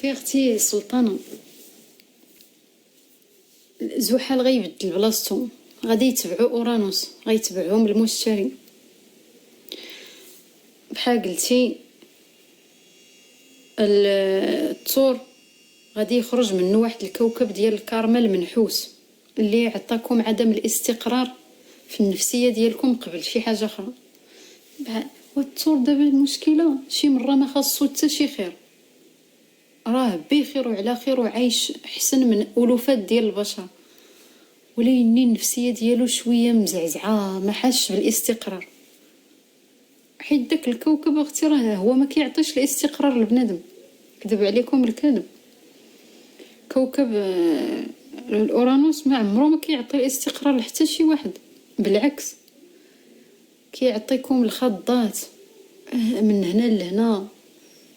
في اختي السلطانه زحل غيبدل بلاصتو، غادي يتبعوا اورانوس، غيتبعهم المشتري. بحال قلتي الثور غادي يخرج منه واحد الكوكب ديال الكراميل المنحوس اللي عطاكم عدم الاستقرار في النفسيه ديالكم قبل شي حاجه اخرى. والثور دابا المشكله شي مره ما خاصو حتى شي خير، راه بخير وعلى خير وعايش احسن من الوفات ديال البشر، ولكن النفسيه ديالو شويه مزعزعه، ما حاسش بالاستقرار. حيت داك الكوكب اختي راه هو ما كيعطيش الاستقرار لبنادم، كذب عليكم الكذب. كوكب الاورانوس ما عمره ما كيعطي الاستقرار لحتى شي واحد، بالعكس كيعطيكم الخضات من هنا لهنا،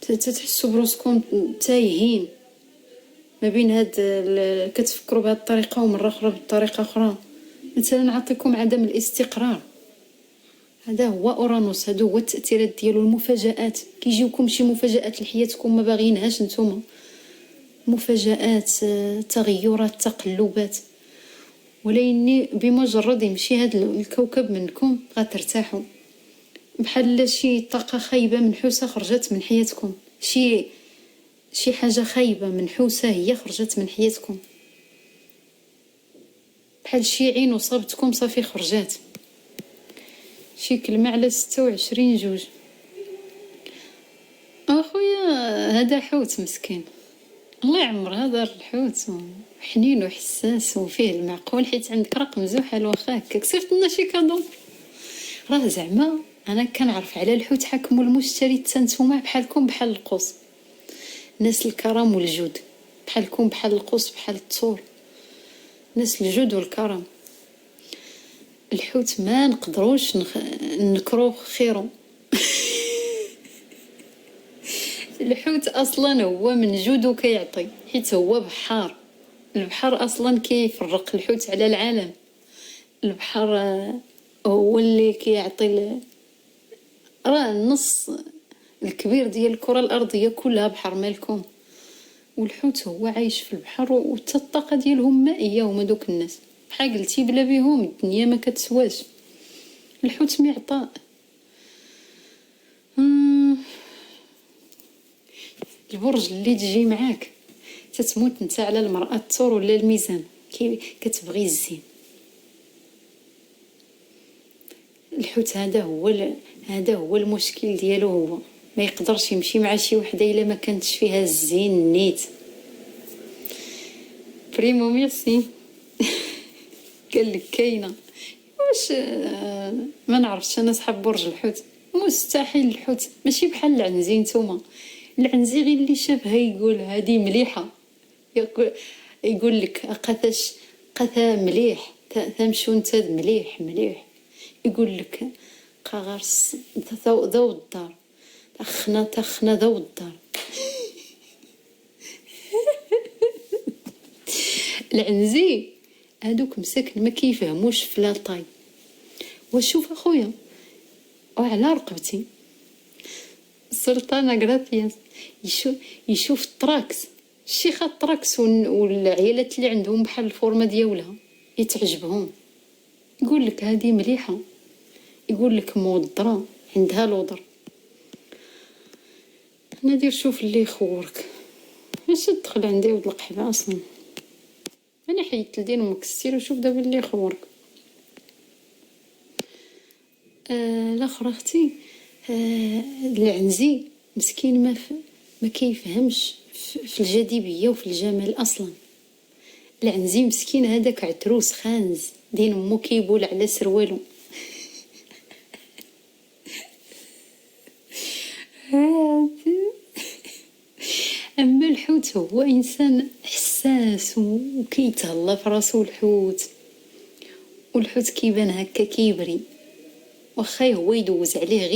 تتحسوا براسكم تايهين ما بين هاد كتفكروا بهاد الطريقه ومره اخرى بطريقه اخرى. مثلا نعطيكم عدم الاستقرار، هذا هو اورانوس، هادو هو التاثيرات ديالو. المفاجات كيجيوكم شي مفاجات لحياتكم ما باغيينهاش نتوما، مفاجات، تغيرات، تقلبات، ولكن بمجرد يمشي هاد الكوكب منكم غترتاحوا. بحال شي طاقه خايبه منحوسه خرجت من حياتكم، شي حاجه خايبه منحوسه هي خرجت من حياتكم، بحال شي عين وصابتكم صافي خرجات. شي كلمه على 26 جوج. اخويا هذا حوت مسكين، الله يعمر هذا الحوت، حنين وحساس وفيه المعقول. حيت عندك رقم زحل واخا هكاك صيفط لنا شي كادو. راه زعما انا كنعرف على الحوت حكموا المشتري حتى نتوما بحالكم بحال القوس، ناس الكرم والجود، بحالكم بحال القوس بحال الثور، ناس الجود والكرم. الحوت ما نقدروش نكرو خيرو. الحوت اصلا هو من جودو كيعطي، حيت هو بحار. البحر اصلا كيفرق الحوت على العالم. البحر هو اللي كيعطي راه النص الكبير ديال الكره الارضيه كلها بحر مالكم، والحوت هو عايش في البحر، وحتى الطاقه ديالهم مائيه. هما دوك الناس بحال قلتي بلا بيهم الدنيا ما كتسواش. الحوت معطاء. البرج اللي تجي معاك تتموت انت على المرأة، الثور ولا الميزان، كتبغي الزين. الحوت هذا هو المشكل ديالو، هو ما يقدرش يمشي مع شي وحده الا ما كانتش فيها الزين نيت. بريمو ميرسي. قال لك كاينه واش ما نعرفش انا صحاب برج الحوت. مستحيل الحوت ماشي بحال العنزي. نتوما العنزي غير اللي شافها يقول هذه مليحه، يقول لك قثا مليح، تمشوا انت مليح، يقول لك قغرس ذو الدار، تخنا ذو الدار. العنزي هادوك مساكن ما كيفهموش في لا طاي. وشوف اخويا وعلى رقبتي السلطانه غراتياس يشوف الطراكس، الشيخه الطراكس والعيالات اللي عندهم بحال الفورمه ديالها يتعجبهم، يقول لك هذه مليحه، يقول لك مودره عندها لودر. نادير شوف اللي يخورك، اش تدخل عندي ولد القحبه اصلا. انا حيدت لدين امك السير وشوف دابا اللي يخورك. الاخر اختي العنزي مسكين ما كيفهمش في الجاذبيه وفي الجمال اصلا. العنزي مسكين هذاك عتروس خانز دين امو كيبول على سروالو. اما الحوت هو انسان حساس وكيتهلا في راسو. والحوت كيبان هكا كيبري، واخا هو يدوز عليه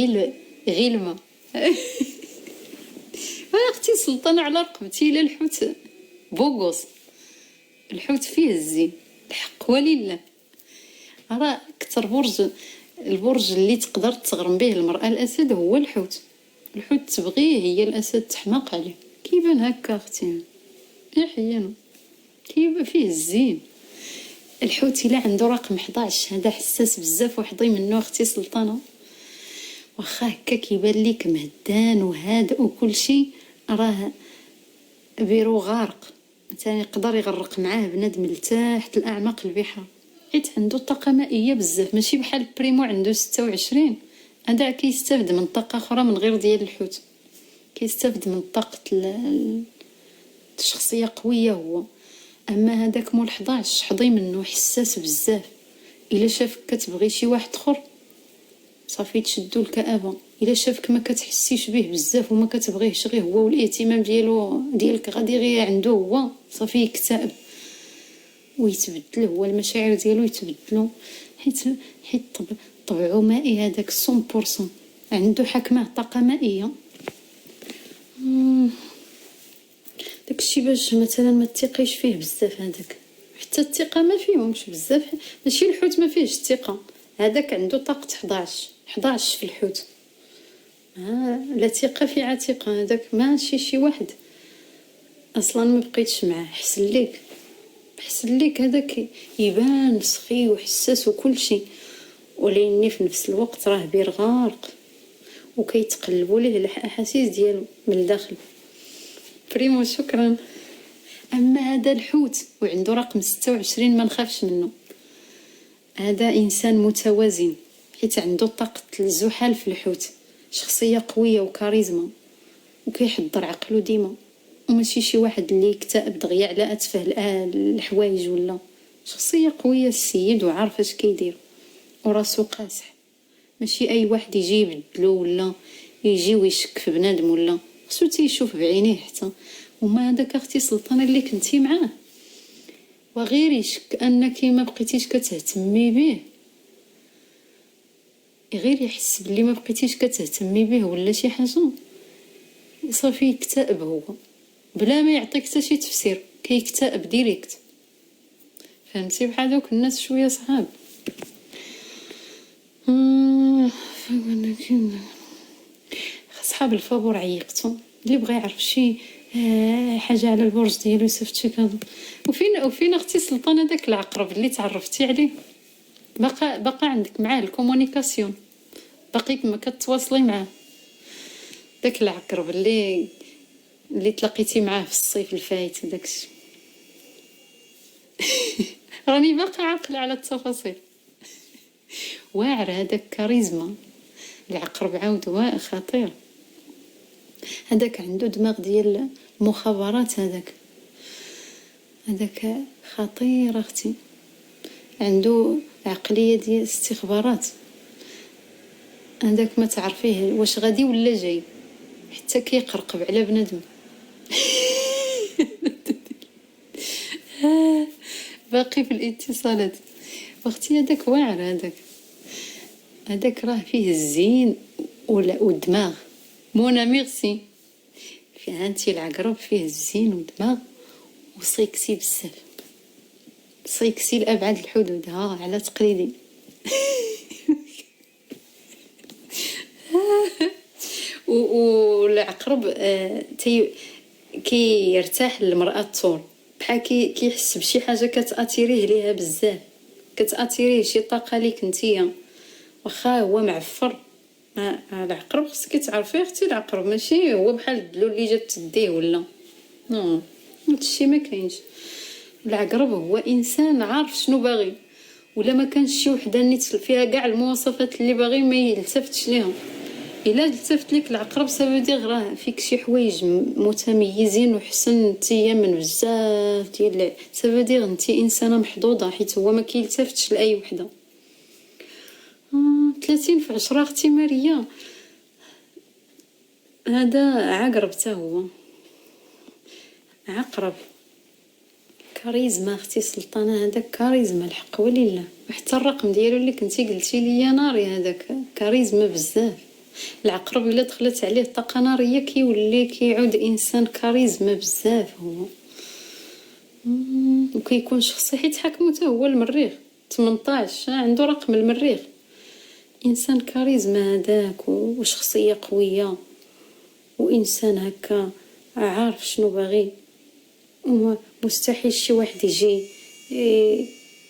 غير الماء. اختي سلطانه على رقبتي. لا الحوت بوغوس، الحوت فيه الزين الحق ولله. راه اكثر البرج اللي تقدر تغرم به المراه الاسد هو الحوت. الحوت تبغيه، هي الاسد تحماق عليه. كيبان هكا اختي احيانا كيبان فيه الزين. الحوت الا عنده رقم 11 هذا حساس بزاف وحظي منه اختي سلطانه، واخا هكا كيبان ليك مهدان وهادئ وكل شيء، راه بيرو غارق مثلا يقدر يغرق معاه بنادم لتحت الاعماق البحر، حيت عنده طاقه مائيه بزاف. ماشي بحال بريمو عنده 26، هذا كيستافد من طاقه اخرى من غير ديال الحوت، كيستافد من طاقه الشخصيه قويه هو. اما هذاك مول 11 حظي منه حساس بزاف، الا شافك كتبغي شي واحد اخر صافي تشدو الكآبه، الا شافك ما كتحسيش به بزاف وما كتبغيهش غير هو والاهتمام ديالك غادي غير عنده هو، صافي يكتئب ويتبدل هو المشاعر ديالو يتبدلوا، حيت طبعه مائي هذاك 100%، عنده حكمه طاقه مائيه. داكشي باش مثلا ما تثقيش فيه بزاف، هذاك حتى الثقه ما فيهمش بزاف، ماشي الحوت ما فيهش الثقه، هذاك عنده طاقه 11 في الحوت. لا ثقه في عتيقه، هذاك ماشي شي واحد اصلا ما بقيتش معاه. حسن ليك هذاك يبان سخي وحساس وكل شيء، ولكن في نفس الوقت راه بير غارق وكيتقلبوا ليه الاحاسيس ديالو من الداخل. بريمو شكرا. اما هذا الحوت وعنده رقم 26 ما نخافش منه، هذا انسان متوازن حيت عنده طاقه الزحال في الحوت، شخصيه قويه وكاريزما وكيحضر عقله ديما، وماشي شي واحد اللي يكتئب دغيا على اتفه الحوايج، ولا شخصيه قويه السيد وعارف اش كيدير وراسو قاصح. ماشي اي واحد يجي يبدلو ولا يجي ويشك في بنادم، ولا خصو تيشوف بعينيه حتى. وما هذاك اختي سلطانه اللي كنتي معاه وغير يشك انك ما بقيتيش كتهتمي به، غير يحس بلي ما بقيتيش كتهتمي به ولا شي حاجه صافي يكتئب هو بلا ما يعطيك حتى شي تفسير، كيكتئب ديريكت. فهمتي بحال دوك الناس شويه صعاب. صحاب الفابور عيقتهم، اللي بغى يعرف شي حاجه على البرج ديالو يصيفط شي كادو. وفين اختي سلطانه داك العقرب اللي تعرفتي عليه، بقى عندك معاه الكومونيكاسيون، باقي ما كتواصلي معاه؟ داك العقرب اللي تلاقيتي معاه في الصيف الفايت داكشي. راني باقا عاقله على التفاصيل. واعر هذاك كاريزما العقرب، عاود خطير. هذاك عنده دماغ ديال المخابرات، هذاك خطير اختي، عنده عقليه ديال الاستخبارات. هذاك ما تعرفيه واش غادي ولا جاي، حتى كيقرقب على بنادم. باقي في الاتصالات واختي. هذاك واعر، هذاك راه فيه الزين والدماغ. مونا ميرسي. فهمتي العقرب فيه الزين والدماغ وصيكسي بزاف، صيكسي لأبعد الحدود. على تقليدي. والعقرب كيرتاح للمرأة الطول، بحال كيحس بشي حاجه كتاثيريه ليها بزاف، كتاثيريه شي طاقه ليك نتيا واخا هو معفر. العقرب خصك تعرفيه اختي، العقرب ماشي هو بحال الدلو اللي جات تديه ولا هادشي ما كاينش. العقرب هو انسان عارف شنو باغي، ولا ما كانش شي وحده نيت فيها كاع المواصفات اللي باغي ما يلتفتش ليهم. الا التفت لك العقرب سافو راه فيك شي حوايج متميزين وحسن نتيا من بزاف ديال سافو انت انسانه محظوظه، حيت هو ما كيلتفتش لاي وحده. 30 في 10 اختي ماريا. هذا عقرب حتى هو عقرب كاريزما اختي سلطانه، هذاك كاريزما الحق ولله. وحتى الرقم ديالو اللي كنتي قلتي لي ناري، هذاك كاريزما بزاف. العقرب الا دخلت عليه طاقه ناريه كيولي كيعود انسان كاريزما بزاف هو. وكيكون شخصي حيت حكمو حتى هو المريخ 18 عنده رقم المريخ. انسان كاريزما هذاك وشخصيه قويه وانسان هكا عارف شنو باغي، مستحيل شي واحد يجي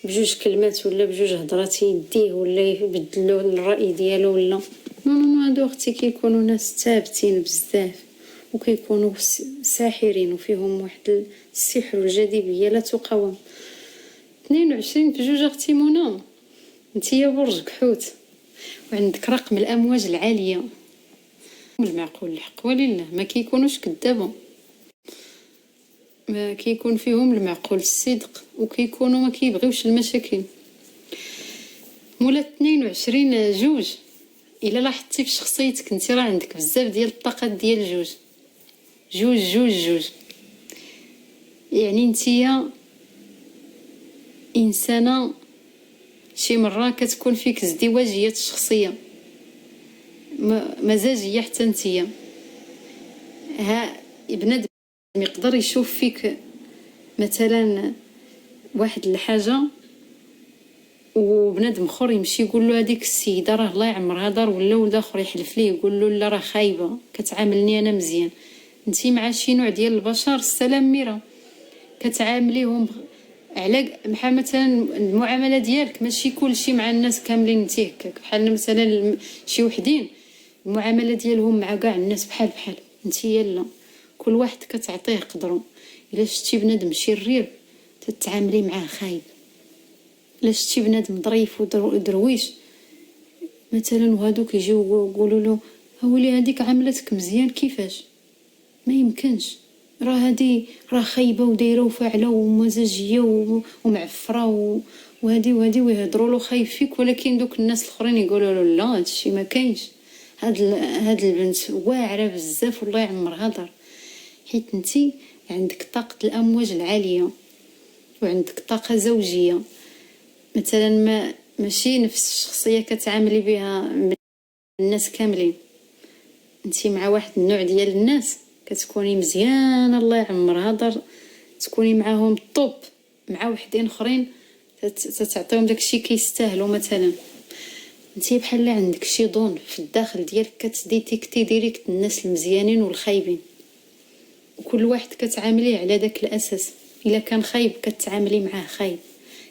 بجوج كلمات ولا بجوج هضرات يديه ولا يبدلو الرأي ديالو ولا نو. هادو اختي كيكونوا ناس ثابتين بزاف وكيكونوا ساحرين وفيهم واحد السحر والجاذبيه لا تقاوم. 22 بجوج اختي منى، نتيا برجك حوت وعندك رقم الامواج العاليه. المعقول الحق ولله ما كيكونوش كذابه، ما كيكون فيهم المعقول الصدق وكيكونوا ما كيبغيوش المشاكل. مولا 22 جوج، الا لاحظتي في شخصيتك انت راه عندك بزاف ديال الطاقات ديال جوج جوج جوج جوج. يعني انتيا انسانه شي مره كتكون فيك ازدواجيه الشخصيه مزاجيه حتى انتيا. ها بنادم يقدر يشوف فيك مثلا واحد الحاجه وبنادم اخر يمشي يقول له هذيك السيده راه الله يعمرها دار، ولا ولد اخر يحلف ليه يقول له لا راه خايبه كتعاملني انا مزيان. انتي مع شي نوع ديال البشر السلام ميره كتعامليهم على بحال مثلا المعامله ديالك ماشي كلشي مع الناس كاملين انت هكاك. بحال مثلا شي وحدين المعامله ديالهم مع كاع الناس بحال انتي لا، كل واحد كتعطيه قدرو. الا شتي بنادم شرير تتعاملي معاه خايب، الا شتي بنادم ظريف ودرويش مثلا وهادوك يجيو يقولوا له هاولي هذيك عاملتك مزيان كيفاش، ما يمكنش، راه هادي راه خايبه ودايره وفاعله ومزاجيه ومعفره وهادي ويهضروا له خايب فيك. ولكن دوك الناس الاخرين يقولوا له لا هادشي ما كاينش، هاد البنت واعره بزاف والله يعمرها دار. حيت انتي عندك طاقه الامواج العاليه وعندك طاقه زوجيه مثلا ماشي نفس الشخصيه كتعاملي بها الناس كاملين. انتي مع واحد النوع ديال الناس كتكوني مزيانه الله يعمرها دار، تكوني معاهم طوب، مع وحدين اخرين تتعطيهم داكشي كيستاهلوا. مثلا انتي بحال عندك شي ضون في الداخل ديالك كتديتيكتي ديريكت الناس المزيانين والخايبين، وكل واحد كتعامليه على داك الاساس. الا كان خايب كتعاملي معاه خايب،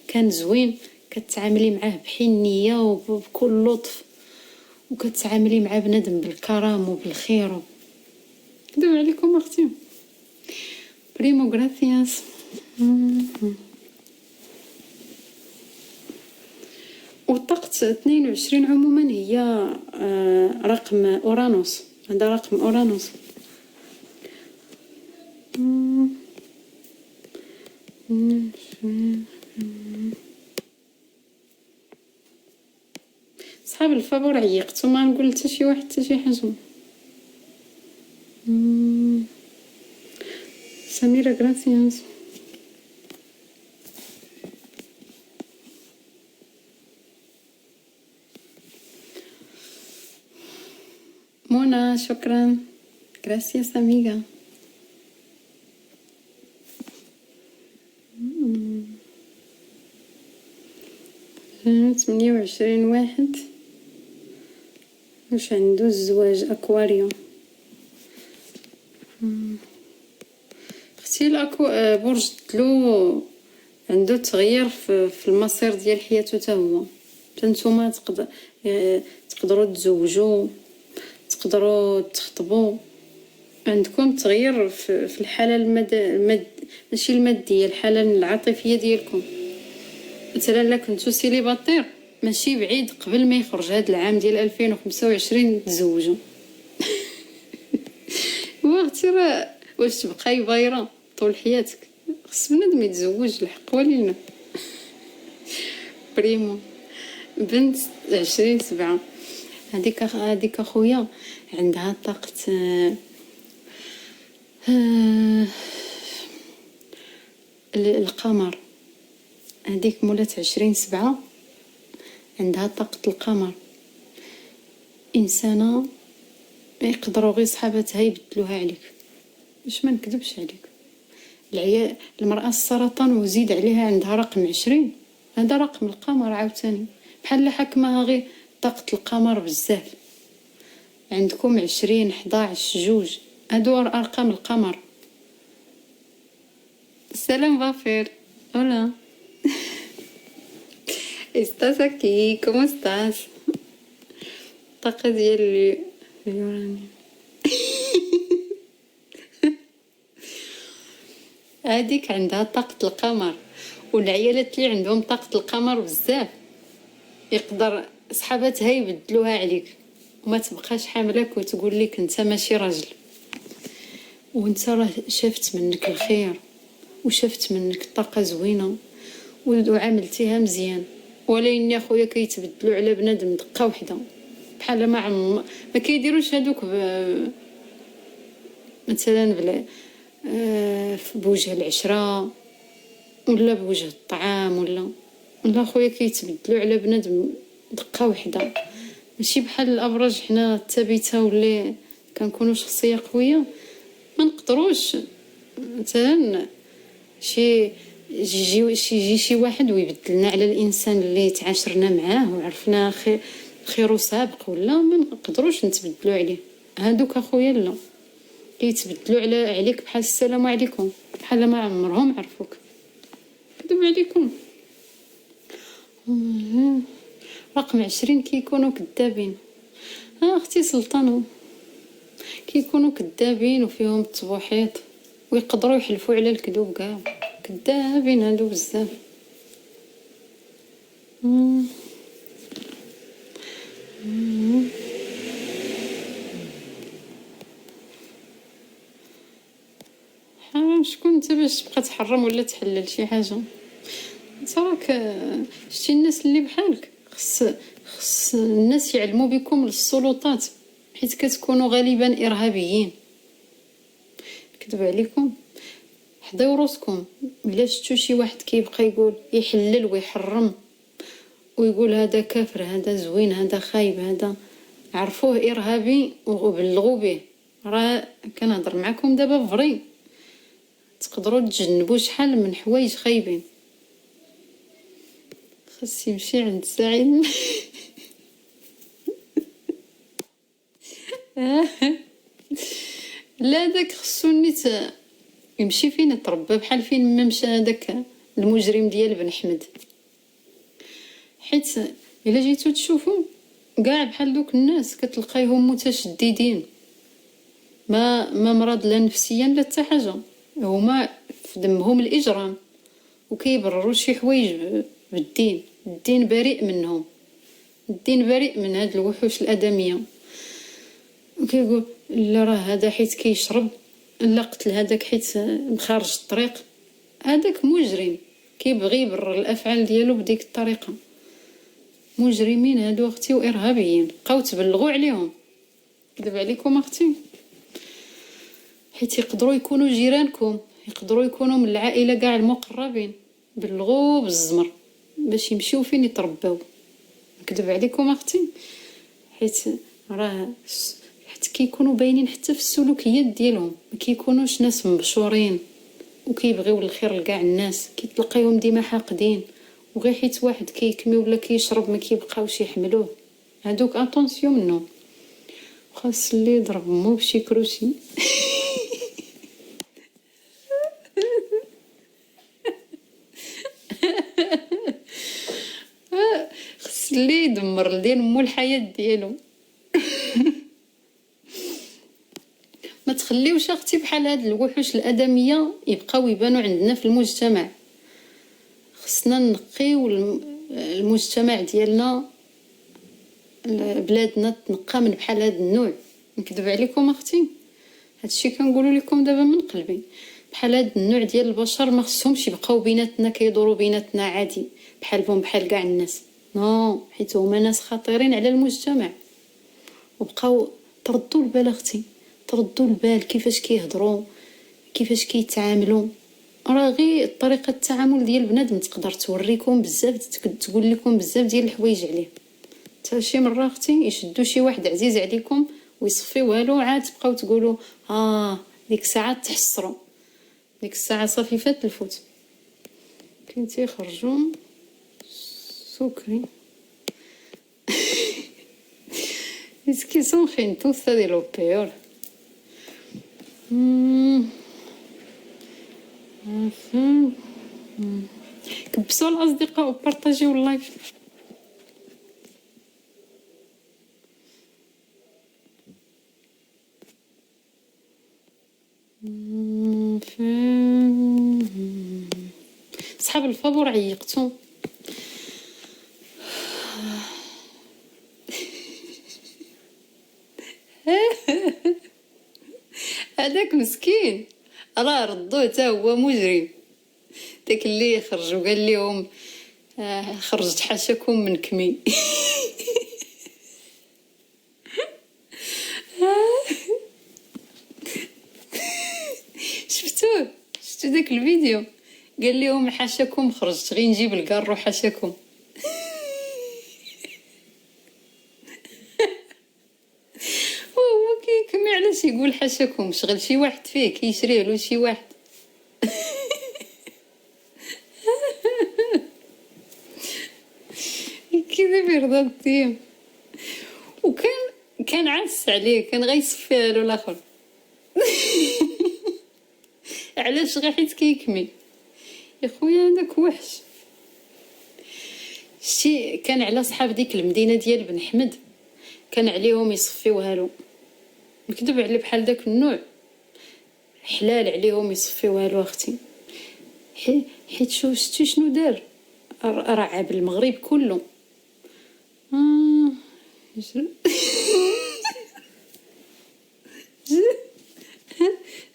كان زوين كتعاملي معاه بحنيه وبكل لطف، وكتعاملي مع بنادم بالكرم وبالخير. ندوي عليكم اختي بريمو غراسياس. وطاقة 22 عموما هي رقم اورانوس، هذا رقم اورانوس. صحاب الفابور عيقتو ما نقول حتى شي واحد حتى شي حاجه. سميرة غراسياس. منى شكرا، غراسياس اميغا. 28 واحد واش عنده الزواج اكواريوم. اختي برج الدلو عنده تغيير في المصير ديال حياته حتى هو. فانتوما تقدروا تزوجوا، تقدروا تخطبوا، عندكم تغيير في الحاله ماشي الماديه، الحاله العاطفيه ديالكم. مثلا الا كنتو سيليباتير ماشي بعيد قبل ما يخرج هذا العام ديال 2025 تزوجوا. واختي راه واش تبقاي بايره طول حياتك؟ خص بنادم يتزوج الحق ولينا. بريمو بنت 20/7 هذيك اخويا عندها طاقه القمر. هذيك مولات 20/7 عندها طاقة القمر، إنسانة يقدروا غير صحابتها يبدلوها عليك باش ما نكذبش عليك. المرأة السرطان وزيد عليها عندها رقم 20، هذا رقم القمر عاوتاني، بحال حكمها غير طاقة القمر بزاف. عندكم 20 11 2 هادو أرقام القمر. Salam va faire. Hola. Estás aquí? ¿Cómo estás? الطاقة ديال اليورانيوم. هاديك عندها طاقة القمر، والعيالات اللي عندهم طاقة القمر بزاف يقدر صحاباتها يبدلوها عليك وما تبقاش حاملك وتقول لك انت ماشي راجل، وانت راه شافت منك الخير وشافت منك طاقة زوينة وعملتيها مزيان. ولكن يا خويا كيتبدلوا على بنادم دقة وحدة بحال ما كيديروش هادوك مثلا بلا بوجه العشرة ولا بوجه الطعام ولا خويا كيتبدلوا على بنادم دقة وحدة، ماشي بحال الابراج حنا الثابته واللي كنكونوا شخصيه قويه ما نقدروش مثلا يجي شي واحد ويبدلنا على الانسان اللي تعاشرنا معاه وعرفنا خير سابق، ولا ما نقدروش نتبدلوا عليه. هادوك اخويا لا كيتبدلوا عليك بحال السلام عليكم، بحال ما عمرهم عرفوك. كذب عليكم. رقم 20 كيكونوا كذابين. اختي سلطانو كيكونوا كذابين وفيهم التبوحيط ويقدروا يحلفوا على الكذوب كاع. كذابين هادو بزاف. شكون انت باش تبقى تحرم ولا تحلل شي حاجه؟ انت راك شتي الناس اللي بحالك خص الناس يعلموا بكم للسلطات، حيت كتكونوا غالبا ارهابيين. كذب عليكم. حضيو روسكم بلا شفتوا شي واحد كيبقى يقول يحلل ويحرم ويقول هذا كافر هذا زوين هذا خايب هذا، عرفوه ارهابي وبلغوا به. راه كنهضر معكم دابا فري، تقدروا تجنبوا شحال من حوايج خايبين. خاص يمشي عند سعيد. لا داك خصو نيت يمشي فين تربى بحال فين ما مشى هذاك المجرم ديال بن حمد. حيت الا جيتو تشوفوا كاع بحال دوك الناس كتلقايهم متشددين، ما مرض لا نفسيا لا حتى حاجه، هما في دمهم الاجرام وكيبرروا شي حوايج بالدين. الدين بريء منهم، الدين بريء من هاد الوحوش الادميه. وكيقول لا راه هذا حيت كيشرب، لا قتل هذاك حيت مخارج الطريق. هذاك مجرم كيبغي يبرر الافعال ديالو بديك الطريقه. مجرمين هادو اختي وارهابيين، بقاو تبلغوا عليهم. كذب عليكم اختي. حيت يقدروا يكونوا جيرانكم، يقدروا يكونوا من العائله كاع المقربين، بلغوا بالزمر باش يمشيو فين يترباو. كذب عليكم اختي. حيت راه حتى كيكونوا باينين حتى في السلوكيات ديالهم، ما كيكونوش ناس مبشورين وكيبغيو الخير لكاع الناس. كيتلقايهم ديما حاقدين وغير حيت واحد كيكمي ولا كيشرب ما كيبقاوش يحملوه. هادوك اتونسيون منهم، خاص اللي يضرب مو بشي كروشي. خاص اللي يدمر لدين مو الحياه ديالو. ما تخليوش اختي بحال هاد الوحوش الادميه يبقاو يبانوا عندنا في المجتمع. خصنا نقيو المجتمع ديالنا، بلادنا تنقى من بحال هاد النوع. نكذب عليكم اختي، هادشي كنقولوا لكم دابا من قلبي. بحال هاد النوع ديال البشر ما خصهمش يبقاو بيناتنا كيدوروا بيناتنا عادي بحالهم بحال كاع الناس. نو، حيت هما ناس خطيرين على المجتمع. وبقاو تردوا البال اختي، تردوا البال كيفاش كيهضروا كيفاش كيتعاملوا. راه غير طريقه التعامل ديال بنادم تقدر توريكم بزاف، تقول لكم بزاف ديال الحوايج عليه. حتى شي مره اختي يشدوا شي واحد عزيز عليكم ويصفيوها له، عاد تبقاو تقولوا ديك الساعه تحسروا، ديك الساعه صافي فات الفوت. كنتي خرجوا سكري. Est-ce qu'ils sont gentuza de lo peor. كبسوا الاصدقاء وبارطاجيو اللايف. صحاب الفابور عيقتو. هذاك مسكين راه ردوه تا هو مجرم، داك اللي خرج وقال لهم خرجت حاشاكم من كمي. شفتوا داك الفيديو؟ قال لهم حاشاكم خرجت، غير نجيب الكارو حاشاكم. وهو كيكمي علاش يقول حاشاكم؟ شغل شي واحد فيه كيشريه له شي واحد. كذا بيرضى الديم. وكان عاس عليه، كان غيصفيها له الاخر. علاش؟ غير حيت كيكمي. يا خويا هذاك وحش. شتي كان على صحاب ديك المدينه ديال بن حمد، كان عليهم يصفيوها له. نكذب على بحال داك النوع حلال عليهم يصفيوها له اختي، حيت شتي شنو دار؟ رعب المغرب كله.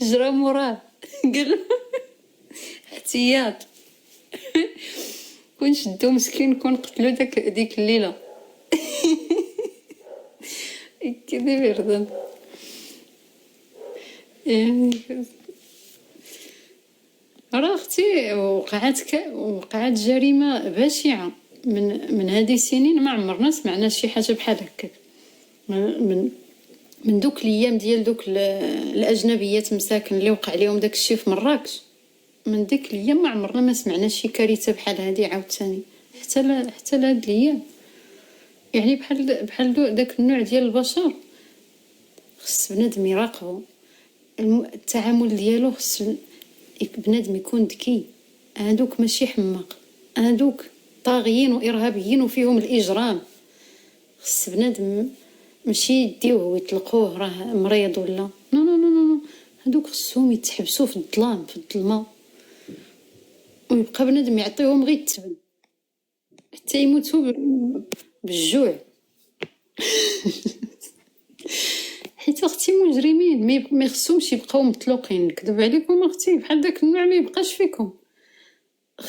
جرى مراه قال احتياط. كون شدو مسكين كون قتلو ديك الليله. كذا يرضى يعني. راه اختي وقعت جريمه بشعه من هذه السنين، ما عمرنا سمعنا شي حاجه بحال هكاك. من دوك الايام ديال دوك الاجنبيات مساكن اللي وقع لهم داك الشيء في مراكش، من ديك الايام ما عمرنا ما سمعنا شي كارثه بحال هذه عاوتاني حتى لهاد الايام. يعني بحال داك النوع ديال البشر خص بنادم يراقبو التعامل ديالو، خص بنادم يكون ذكي. هادوك ماشي حماق، هادوك طاغيين وارهابيين وفيهم الاجرام. خص بنادم ماشي يديوه ويطلقوه راه مريض ولا نو نو نو نو، هادوك خصهم يتحبسوا في الظلام في الظلمه، ويبقى بنادم يعطيهم غير التبن حتى يموتوا بالجوع. حيت اختي مجرمين ما يخصهمش يبقاو مطلوقين. نكذب عليكم اختي بحال داك النوع ما يبقاش فيكم.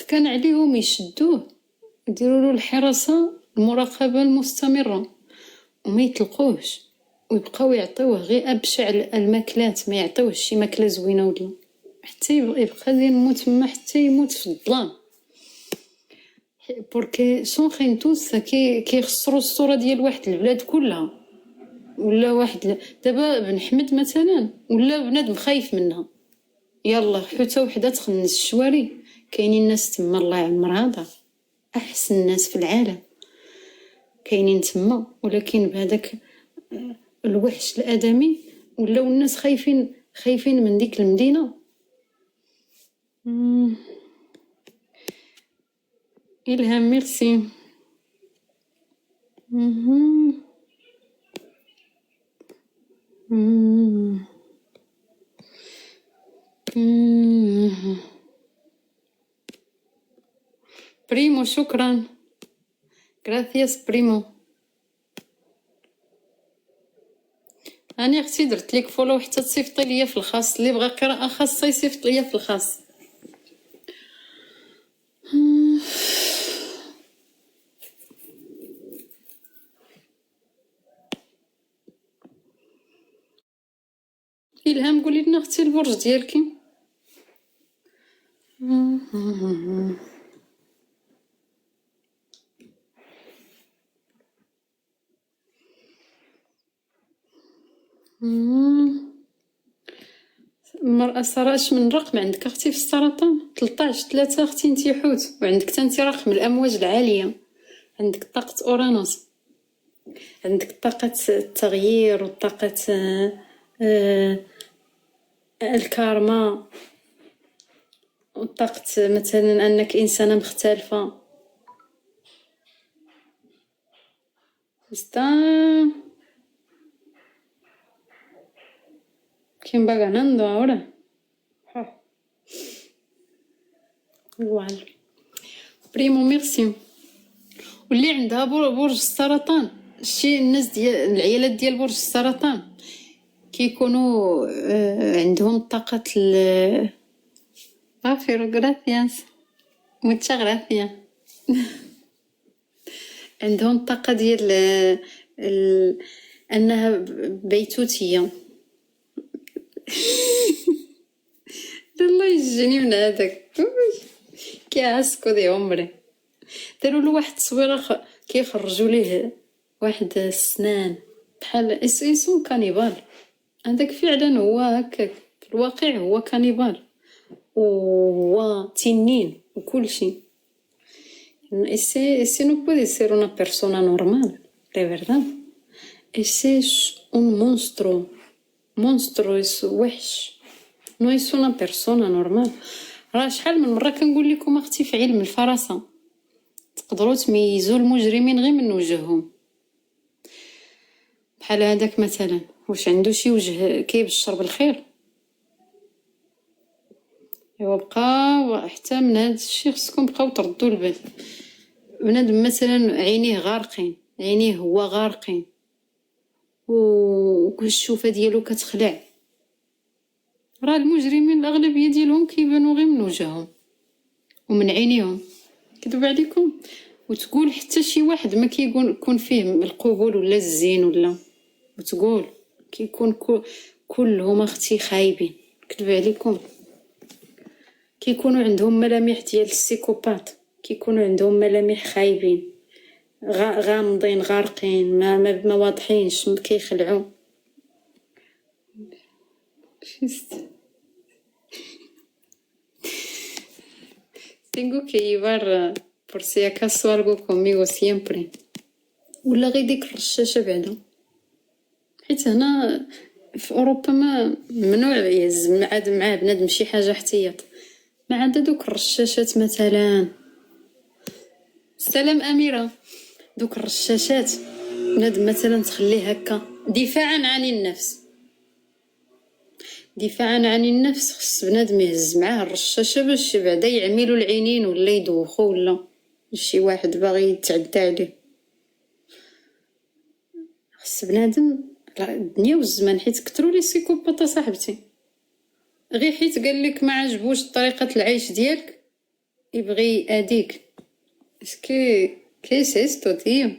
كان عليهم يشدوه يديروا له الحراسه المراقبه المستمره وما يطلقوهش، ويبقاو يعطيوه غير ابشع الماكلات، ما يعطيوهش شي ماكله زوينه ولا حتى يبقى ديال الموت تما حتى يموت في الظلام. بوركي سون خينتوس كيخسروا الصوره ديال واحد البلاد كلها، ولا واحد دابا بن حمد مثلا ولا بنادم خايف منها. يلا حوته وحده تخنس الشواري، كاينين الناس تما الله يعمر هذا احسن الناس في العالم كاينين تما، ولكن بهذاك الوحش الادمي ولاو الناس خايفين من ديك المدينه. إلهام ميرسي. بريمو شكرا، غراتياس بريمو. انا اختي درت ليك فولو حتى تصيفطي ليا في الخاص، اللي بغى قراءه خاصه يصيفط ليا في الخاص. إلهام قولي لنا اختي البرج ديالك. المرأة سراش من رقم عندك اختي في السرطان 13/3 اختي انتي حوت، وعندك تانتي رقم الامواج العاليه، عندك طاقه اورانوس، عندك طاقه التغيير وطاقه الكارما. وطاقة مثلا انك انسانة مختلفة. ¿Quién va ganando ahora? Igual. بريمو ميرسي. واللي عندها برج السرطان، شي الناس ديال العيالات ديال برج السرطان كيكونوا عندهم طاقة غافيرو غرافياس muchas gracias. عندهم طاقة ديال انها بيتوتية. الله يجيني من هذاك كيعسكو دي عمري. داروا له واحد التصويره كيخرجوا ليه واحد السنان بحال اسم كانيبال. هذاك فعلا هو هكاك، في الواقع هو كانيبال وهو تنين وكل شيء. ese no puede ser una persona normal, de verdad. ese es un monstruo es وحش. no es una persona normal. راه شحال من مره كنقول لكم اختي في علم الفراسه تقدروا تميزوا المجرمين غير من وجههم. بحال هذاك مثلا واش عنده شي وجه كيبشر بالخير؟ ايوا بقى حتى من هذا الشيء خصكم بقاو تردوا البال. بنادم مثلا عينيه غارقين، عينيه هو غارقين والشوفه ديالو كتخلع، راه المجرمين الاغلبيه ديالهم كيبانوا غير من وجههم ومن عينيهم. كذب عليكم. وتقول حتى شي واحد ما كيكون فيه القبول ولا الزين ولا، وتقول كيكون كلهم اختي خايبين. كذب عليكم. كيكونوا عندهم ملامح ديال السيكوبات، كيكونوا عندهم ملامح خايبين غامضين غارقين ما واضحينش كيخلعوا. Tengo que llevar por si acaso algo conmigo siempre. ولا غير ديك الرشاشة بعدا، حيت هنا في أوروبا ما ممنوع يهز معاه بنادم شي حاجة احتياط، ما عدا دوك الرشاشات مثلا. سلام أميرة. دوك الرشاشات بنادم مثلا تخليه هكا دفاعا عن النفس، دفاعا عن النفس خص بنادم يهز معاه الرشاشة باش بعدا يعملوا العينين ولا يدوخوا ولا شي واحد باغي يتعدى عليه. خص بنادم الدنيا والزمان، حيت كثروا لي سيكوباطا صاحبتي غير حيت قال لك ما عجبوش طريقة العيش ديالك يبغي يأذيك. اسكي كيس استو تيو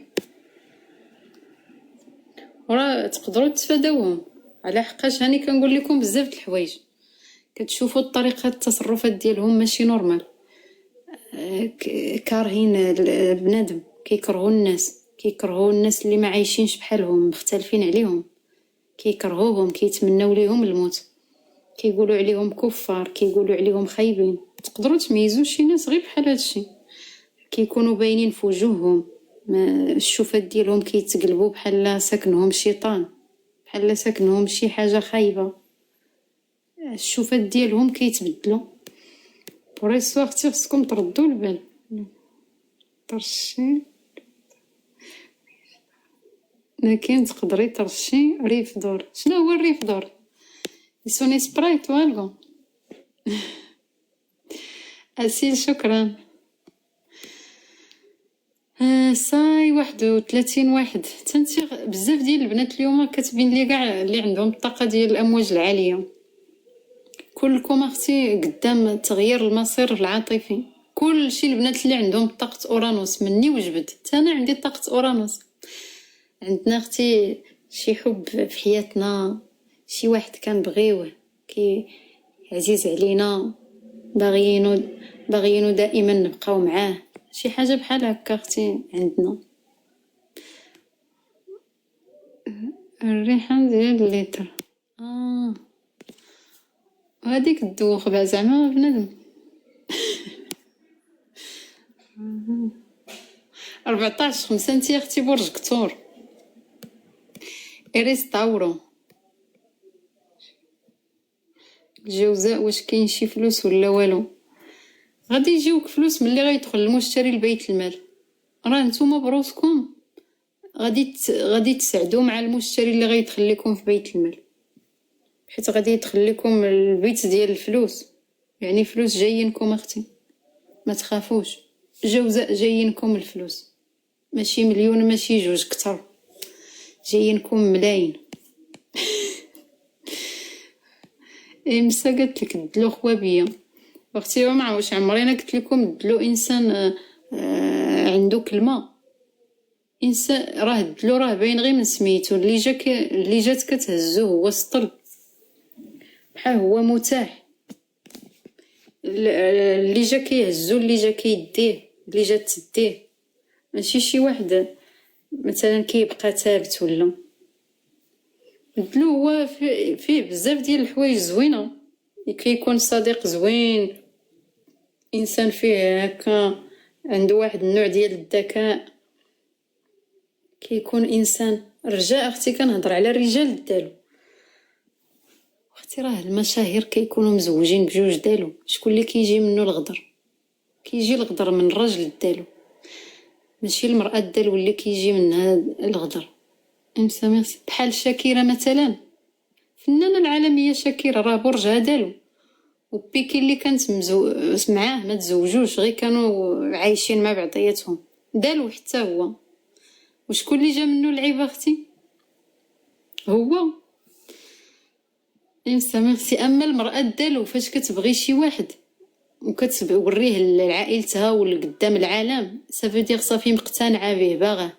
وراه تقدروا تفاداوهم. على حقاش هاني كنقول لكم بزاف د الحوايج كتشوفوا الطريقه التصرفات ديالهم ماشي نورمال. كارهين البنادم، كيكرهوا الناس اللي ما عايشينش بحالهم مختلفين عليهم، كيكرهوهم، كيتمنوا ليهم الموت، كيقولوا عليهم كفار، كيقولوا عليهم خايبين. تقدروا تميزوا شي ناس غير بحال هادشي، كيكونوا باينين في وجوههم، الشوفات ديالهم كيتقلبوا بحال ساكنهم شيطان، بحال ساكنهم شي حاجه خايبه، الشوفات ديالهم كيتبدلوا. بوريسو اختي خصكم تردوا البال. ترشي لكن تقدري ترشي ريف دور. شنو هو الريف دور؟ يسوني سبرايت والو. اسيل شكرا. صاي 31 واحد. تنتي بزاف ديال البنات اليوم كتبين لي كاع اللي عندهم الطاقه ديال الامواج العاليه. كلكم اختي قدام تغيير المصير العاطفي. كل شيء البنات اللي عندهم طاقه اورانوس مني وجبت. انا عندي طاقه اورانوس. عندنا اختي شي حب في حياتنا، شي واحد كنبغيوه كي عزيز علينا، باغيينو دائما نبقاو معاه، شي حاجه بحال هكا اختي عندنا. الريحه ديال الليتر هذيك الدوخ بها زعما بنادم. 14/5 انتي اختي برج كتور. إيريس طاورو. الجوزاء واش كاين شي فلوس ولا والو؟ غادي يجيوك فلوس ملي غيدخل المشتري لبيت المال. راه نتوما بروسكم غادي تسعدوا مع المشتري اللي غيدخل لكم في بيت المال، حيت غادي يدخل لكم البيت ديال الفلوس. يعني فلوس جايينكم اختي، ما تخافوش، جوزاء جايينكم الفلوس، ماشي مليون ماشي جوج، كتر جايينكم ملايين. امسا قالت لك الدلو خوابيه اختي، ما واش عمري انا قلت لكم الدلو انسان عنده كلمه. انسان راه الدلو راه باين غير من سميتو، اللي جات كتهزو هو سطل، بحال هو متاح، اللي جا كيهزو، اللي جا كيديه، اللي جات تديه، ماشي شي واحد مثلا كيبقى ثابت. ولا الدلو هو فيه بزاف ديال الحوايج زوينه، كيكون صديق زوين، انسان فيه هكا عنده واحد النوع ديال الذكاء، كيكون انسان رجاء. اختي كنهضر على الرجال الدالو اختي، راه المشاهير كيكونوا مزوجين بجوج دالو. شكون اللي كيجي منه الغدر؟ كيجي الغدر من الرجل الدالو، ماشي المرأة الدالو اللي كيجي منها الغدر. امسا بحال شاكيرة مثلا، فنانة العالمية شاكيرة، راه برجها دالو، وبيكي اللي كانت معاه ما تزوجوش، غير كانوا عايشين مع بعضياتهم، دالو حتى هو. وشكون اللي جا منه العيب اختي؟ هو. امسا اما المرأة دالو فاش كتبغي شي واحد وكتوريه لعائلتها ولا قدام العالم، سافو صافي مقتنعه به باغا.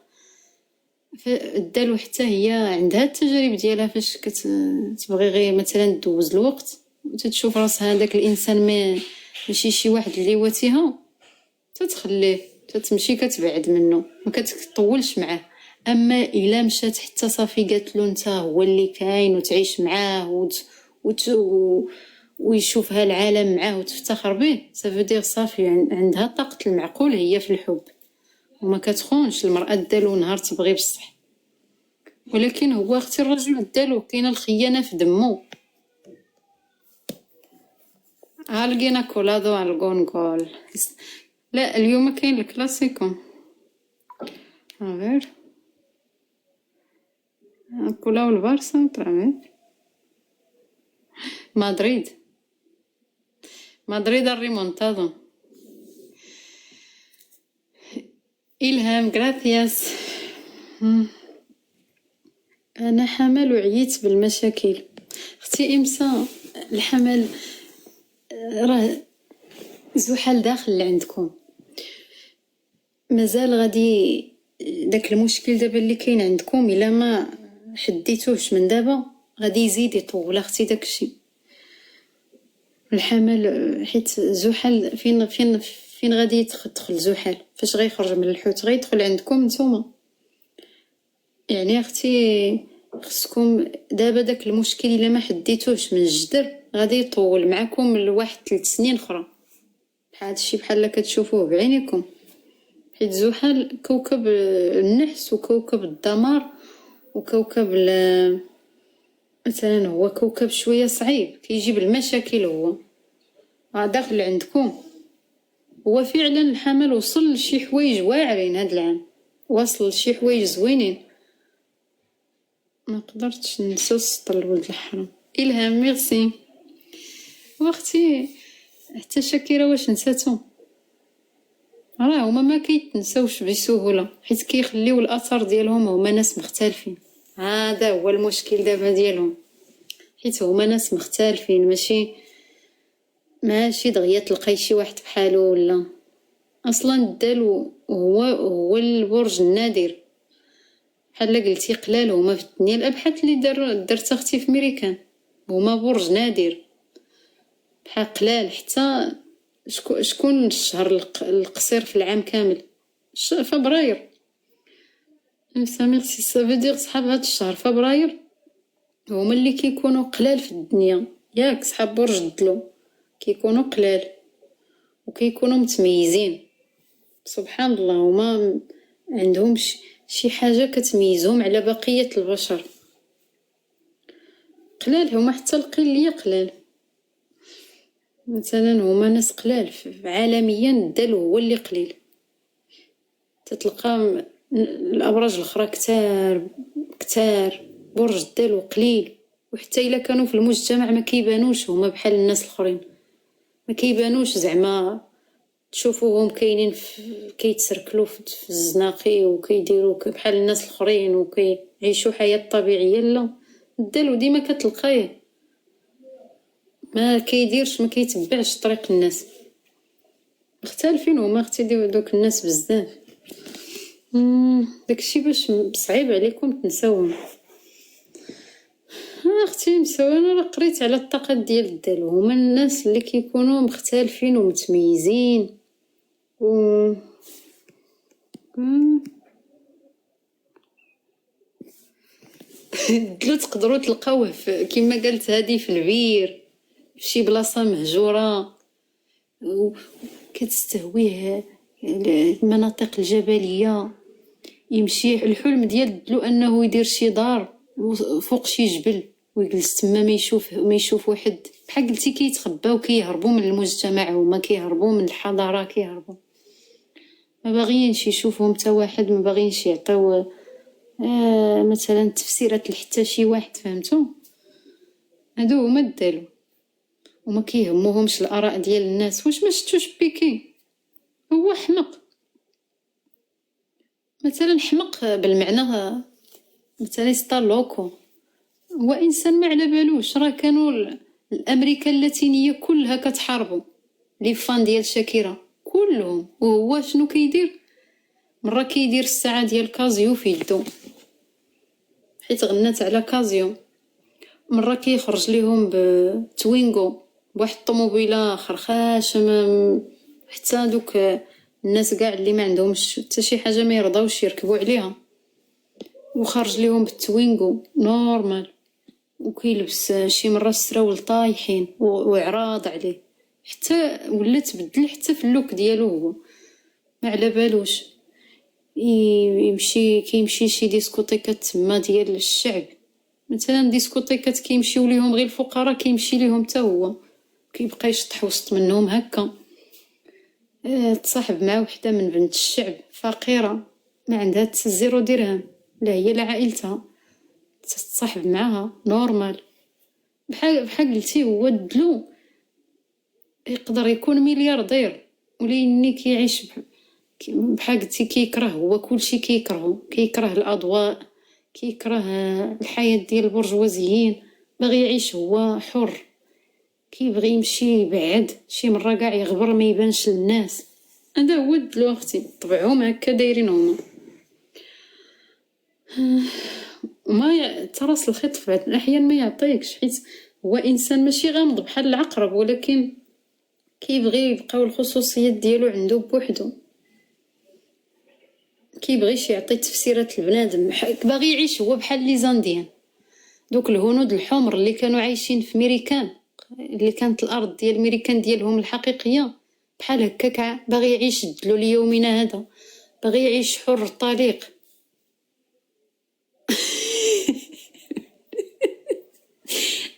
الدالو حتى هي عندها التجارب ديالها، فاش كتبغي غير مثلا دوز الوقت وتتشوف راسها هذاك الانسان ماشي شي واحد اللي واتيها، تتخليه، تتمشي كتبعد منه، ما كتطولش معاه. اما الا مشات حتى صافي قالت له انت هو اللي كاين وتعيش معاه ويشوفها العالم معاه وتفتخر به، سافو صافي عندها طاقة المعقول هي في الحب، وما كتخونش المرأة دالو نهار تبغي بصح. ولكن هو اختي الرجل دالو كاينه الخيانه في دمو. لقينا كولادو على الكونغول. لا اليوم كاين الكلاسيكو، غير كولاو البارسا طراميت. مدريد الريمونتادو. إلهام غراتياس. أنا حمل وعييت بالمشاكل اختي. امسا الحمل راه زحل داخل عندكم، مازال غادي داك المشكل دابا اللي كاين عندكم الا ما حديتوش من دابا غادي يزيد يطول اختي داكشي الحمل. حيت زحل فين غادي يدخل زحل؟ فاش غيخرج من الحوت غيدخل عندكم نتوما. يعني اختي خصكم دابا داك المشكل الا ما حديتوش من الجدر غادي يطول معكم لواحد 3 سنين اخرى. هادشي بحال كتشوفوه بعينيكم، حيت زحل كوكب النحس وكوكب الدمار وكوكب مثلا هو كوكب شويه صعيب كيجيب المشاكل. هو داخل عندكم. هو فعلا الحمل وصل لشي حوايج واعرين هاد العام، وصل لشي حوايج زوينين. ما قدرتش ننسى السطل ولد الحرام. الهام ميرسي واختي. حتى شاكيرة واش نساتو؟ راه هما ما كيتنساوش بسهوله، حيت كيخليو الاثر ديالهم هما ناس مختلفين. هذا هو المشكل دابا ديالهم، حيت هما ناس مختلفين، ماشي دغيا تلقاي شي واحد بحالو. ولا اصلا الدلو هو البرج النادر، بحال قلتي قلال هما في الدنيا. الابحاث اللي درت اختي في امريكان هما برج نادر بحال قلال. حتى شكون الشهر القصير في العام كامل؟ فبراير. ميرسي سافو صحاب هاد الشهر فبراير هما اللي كيكونوا قلال في الدنيا، ياك صحاب برج الدلو كيكونوا قلال وكيكونوا متميزين. سبحان الله، هما عندهم شي حاجه كتميزهم على بقيه البشر. قلال هما، حتى القليه قلال. مثلا هما ناس قلال عالميا، الدلو هو اللي قليل. تتلقى الابراج الاخرى كتار كتار، برج الدلو قليل. وحتى الا كانوا في المجتمع ما كيبانوش هما بحال الناس الاخرين، ما كيبانوش زعما تشوفوهم كاينين كيتسركلوا في الزناقي وكيديروا بحال الناس الاخرين وكيعيشوا حياه طبيعيه. لا، الدلو ديما كتلقايه ما كيديرش، ما كيتبعش طريق الناس. مختلفين هما اختي دوك الناس بزاف. داكشي باش صعيب عليكم تنساوهم. اختي مسوي، انا قريت على الطاقات ديال الدلو، هما الناس اللي كيكونوا مختلفين ومتميزين الدلو تقدروا تلقاوه كما قالت هذه في البير، في شي بلاصه مهجوره وكتستهويه المناطق الجبليه. يمشي الحلم ديال الدلو انه يدير شي دار فوق شي جبل ويجلس تما ما يشوف واحد. بحال قلتي كيتخباو كيهربوا من المجتمع، هما كيهربوا من الحضاره، كيهربوا ما باغيينش يشوفهم حتى واحد، ما باغيينش يعطيو مثلا تفسيرات لحتى شي واحد. فهمتوا؟ هادو هما الدلو، وما كيهموهمش الاراء ديال الناس. واش ما شفتوش بيكي؟ هو حمق مثلا، حمق بالمعنى مثلا ستالوكو هو انسان ما على بالوش. راه كانوا الامريكا اللاتينيه كلها كتحاربوا لي فان ديال شاكيرا كلهم، وهو شنو كيدير؟ مره كيدير الساعه ديال كازيو في يدو حيت غنات على كازيو، مره كيخرج ليهم بتوينغو بواحد الطوموبيله خرخاشه، حتى دوك الناس كاع اللي ما عندهمش حتى شي حاجه ما يرضاوش يركبوا عليها، وخرج ليهم بالتوينغو نورمال، وكيلبس شي مره السراول طايحين وعراض عليه، حتى ولا تبدل حتى في اللوك ديالو هو ما على بالوش. كيمشي شي ديسكوتيكات تما ديال الشعب، مثلا ديسكوتيكات كيمشيو ليهم غير الفقراء، كيمشي ليهم حتى هو، كيبقى يشطح وسط منهم هكا. تصاحب مع وحده من بنت الشعب فقيره ما عندها زيرو درهم، لا هي لا عائلتها، تتصاحب معها نورمال. بحال قلتي هو الدلو يقدر يكون ملياردير وليني كيعيش بحال قلتي كيكره هو كلشي، كيكره الاضواء، كيكره الحياه ديال البرجوازيين، باغي يعيش هو حر، كيبغي يمشي يبعد، شي مره كاع يغبر ما يبانش للناس. هذا هو الدلو اختي، طبعهم هكا دايرين هما. وما تراس الخيط في بعض الاحيان ما يعطيكش، حيت هو انسان ماشي غامض بحال العقرب، ولكن كيبغي يبقاو الخصوصيات ديالو عنده بوحدو، كيبغيش يعطي تفسيرات لبنادم، باغي يعيش هو بحال لي زانديان، دوك الهنود الحمر اللي كانوا عايشين في ميريكان، اللي كانت الارض ديال ميريكان ديالهم الحقيقيه. بحال هكاك باغي يعيش الدلو ليومنا هذا، باغي يعيش حر طليق.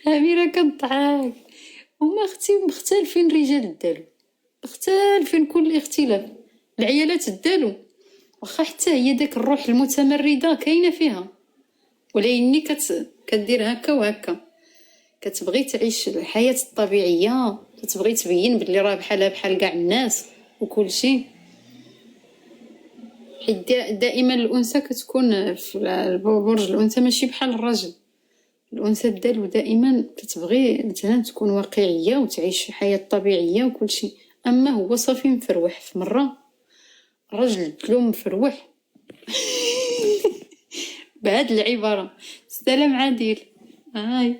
أميرة كضحك. هما اختي مختلفين رجال الدلو، مختلفين كل اختلاف. العيالات الدلو واخا حتى هي داك الروح المتمرده كاينه فيها، ولكني كدير هكا وهكا، كتبغي تعيش الحياه الطبيعيه، كتبغي تبين باللي راه بحال كاع الناس وكل شيء. حيت دائما الانثى كتكون في برج الانثى ماشي بحال الرجل. الانثى الدلو دائما كتبغي مثلا تكون واقعيه وتعيش حياه طبيعيه وكل شيء، اما هو صافي مفروح. في مره رجل الدلو مفروح بهاد العباره: السلام عادل هاي.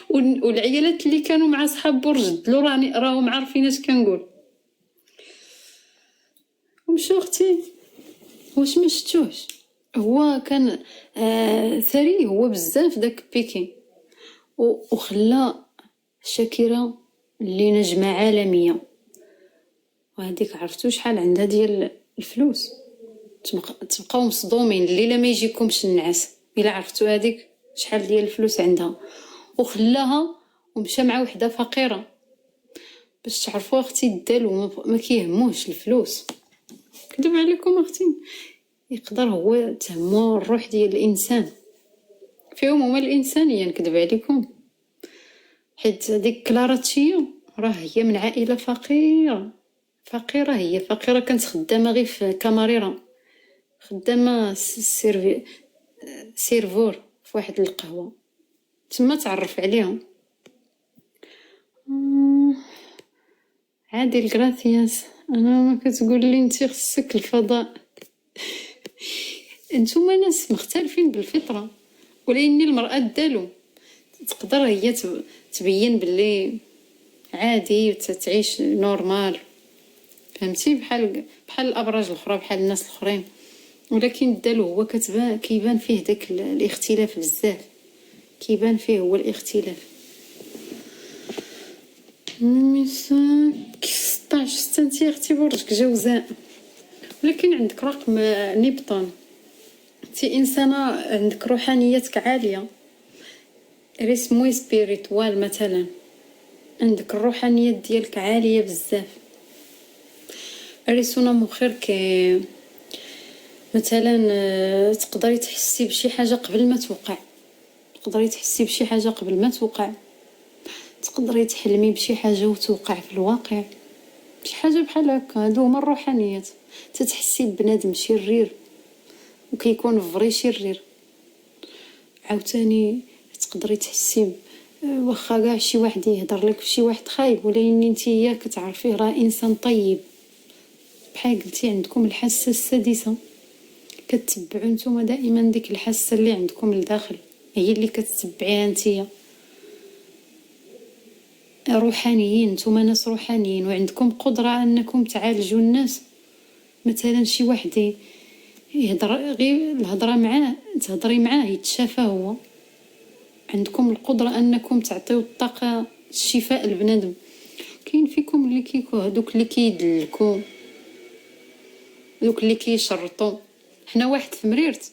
والعيالات اللي كانوا مع صحاب برج الدلو راهم عارفين اش كنقول. ومشو اختي واش ما شفتوش؟ هو كان ثري هو بزاف داك بيكي، وخلى شاكيرا اللي نجمه عالميه، وهذيك عرفتوا شحال عندها ديال الفلوس، تبقاو مصدومين الليله ما يجيكمش النعاس الا عرفتوا هذيك شحال ديال الفلوس عندها. وخلاها ومشى مع وحده فقيره. باش تعرفوا اختي الدلو ما كيهموش الفلوس. كذب عليكم اختي، يقدر هو تهمو الروح ديال الانسان، فيهم هما الانسانيه. نكذب عليكم، حيت ديك كلارا تشيو راه هي من عائله فقيره فقيره، هي فقيره كانت خدامه غير في كاماريرا، خدامه سيرفور في واحد القهوه تما تعرف عليهم. عادي الكراسياس، انا ما كتقول لي انت خصك الفضاء. انتوما ناس مختلفين بالفطره، ولكن المراه الدالو تقدر هي تبين باللي عادي وتعيش نورمال، فهمتي؟ بحال الابراج الاخرى، بحال الناس الاخرين. ولكن الدالو هو كيبان فيه داك الاختلاف بزاف، كيبان فيه هو الاختلاف. ميساك 16 سنتي اختي برجك جوزاء، ولكن عندك رقم نبطون، انتي انسانه عندك روحانيتك عاليه، ريسموي سبيريتوال مثلا، عندك الروحانيات ديالك عاليه بزاف. ريسونا مخيرك مثلا تقدري تحسي بشي حاجه قبل ما توقع، تقدري تحسي بشي حاجه قبل ما توقع، تقدري تحلمي بشي حاجه وتوقع في الواقع، شي حاجه بحال هكا. هادو هما الروحانيات. تتحسي ببنادم شرير وكيكون فري شرير، عاوتاني تقدري تحسي واخا كاع شي واحد يهضر لك شي واحد خايب، ولكن نتيا كتعرفيه راه انسان طيب. بحال قلتي عندكم الحاسه السادسه، كتبعوا نتوما دائما ديك الحاسه اللي عندكم لداخل، هي اللي كتتبعيها نتيا. روحانيين، نتوما ناس روحانيين وعندكم قدره انكم تعالجوا الناس. مثلا شي واحد يهضر غير الهضره معاه، تهضري معاه يتشافى هو. عندكم القدره انكم تعطيو الطاقه الشفاء لبنادم. كاين فيكم اللي كيكو هذوك اللي كيدلكو، دوك اللي كيشرطوا. حنا واحد في مريرت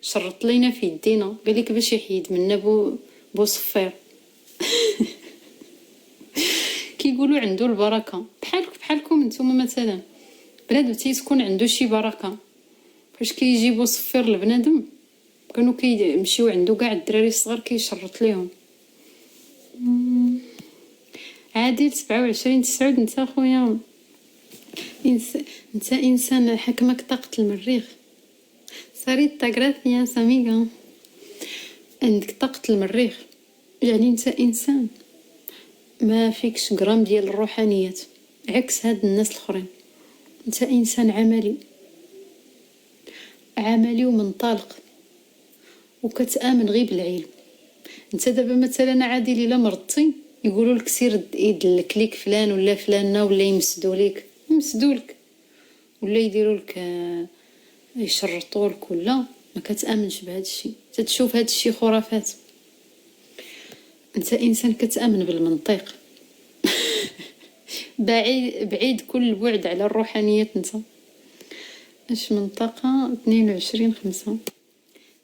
شرط لينا في يدينا، قال لك باش يحيد منا بو صفير. كيقولوا عنده البركه، بحالكم نتوما مثلا. بنادم تيكون عنده شي بركه، فاش كيجيبوا صفير لبنادم كانوا كيمشيو عنده كاع الدراري الصغار كيشرط ليهم. عادل 27 9 انت خويا، انت انسان حكمك طاقه المريخ. ساريتا غراسياس اميغا، عندك طاقه المريخ، يعني انت انسان ما فيكش غرام ديال الروحانيات، عكس هاد الناس الاخرين. انت انسان عملي ومنطلق وكتامن غير بالعلم. انت دابا مثلا عادي الا مرضتي يقولوا لك سير يدلك ليك فلان ولا فلانه، ولا يمسدوا لك ولا يديروا لك يشرطوا لك، ولا ما كتامنش بهذا الشيء، تتشوف هذا الشيء خرافات. انت انسان كتامن بالمنطق. بعيد كل البعد على الروحانيات. انت اش منطقه 22/5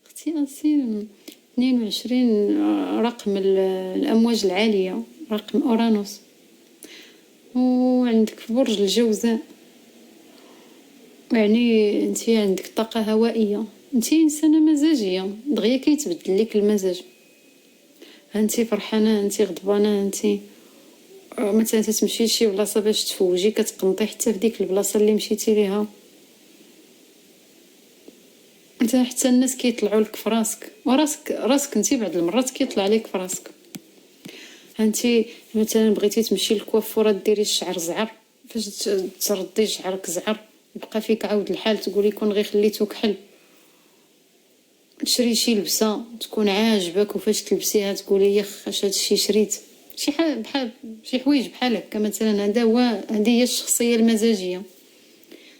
اختي اصيل 22 رقم الامواج العاليه، رقم اورانوس، وعندك في برج الجوزاء، يعني انت عندك طاقه هوائيه، انت انسانه مزاجيه دغيا كيتبدل لك المزاج. انت فرحانه، انت غضبانه، انت مثلا تمشي لشي بلاصه باش تفوجي كتقنطي حتى في ديك البلاصه اللي مشيتي ليها. انت حتى الناس كيطلعوا لك في راسك، وراسك انت بعض المرات كيطلع لك في راسك. انت مثلا بغيتي تمشي للكوافوره ديري الشعر زعر، فاش تردي شعرك زعر يبقى فيك عاود الحال تقولي كون غير خليتو كحل. تشري شي لبسه تكون عاجبك وفاش تلبسيها تقولي يخ اش هادشي شريت. شي حاجه بحال شي حوايج بحال هكا مثلا. هذه هي الشخصيه المزاجيه.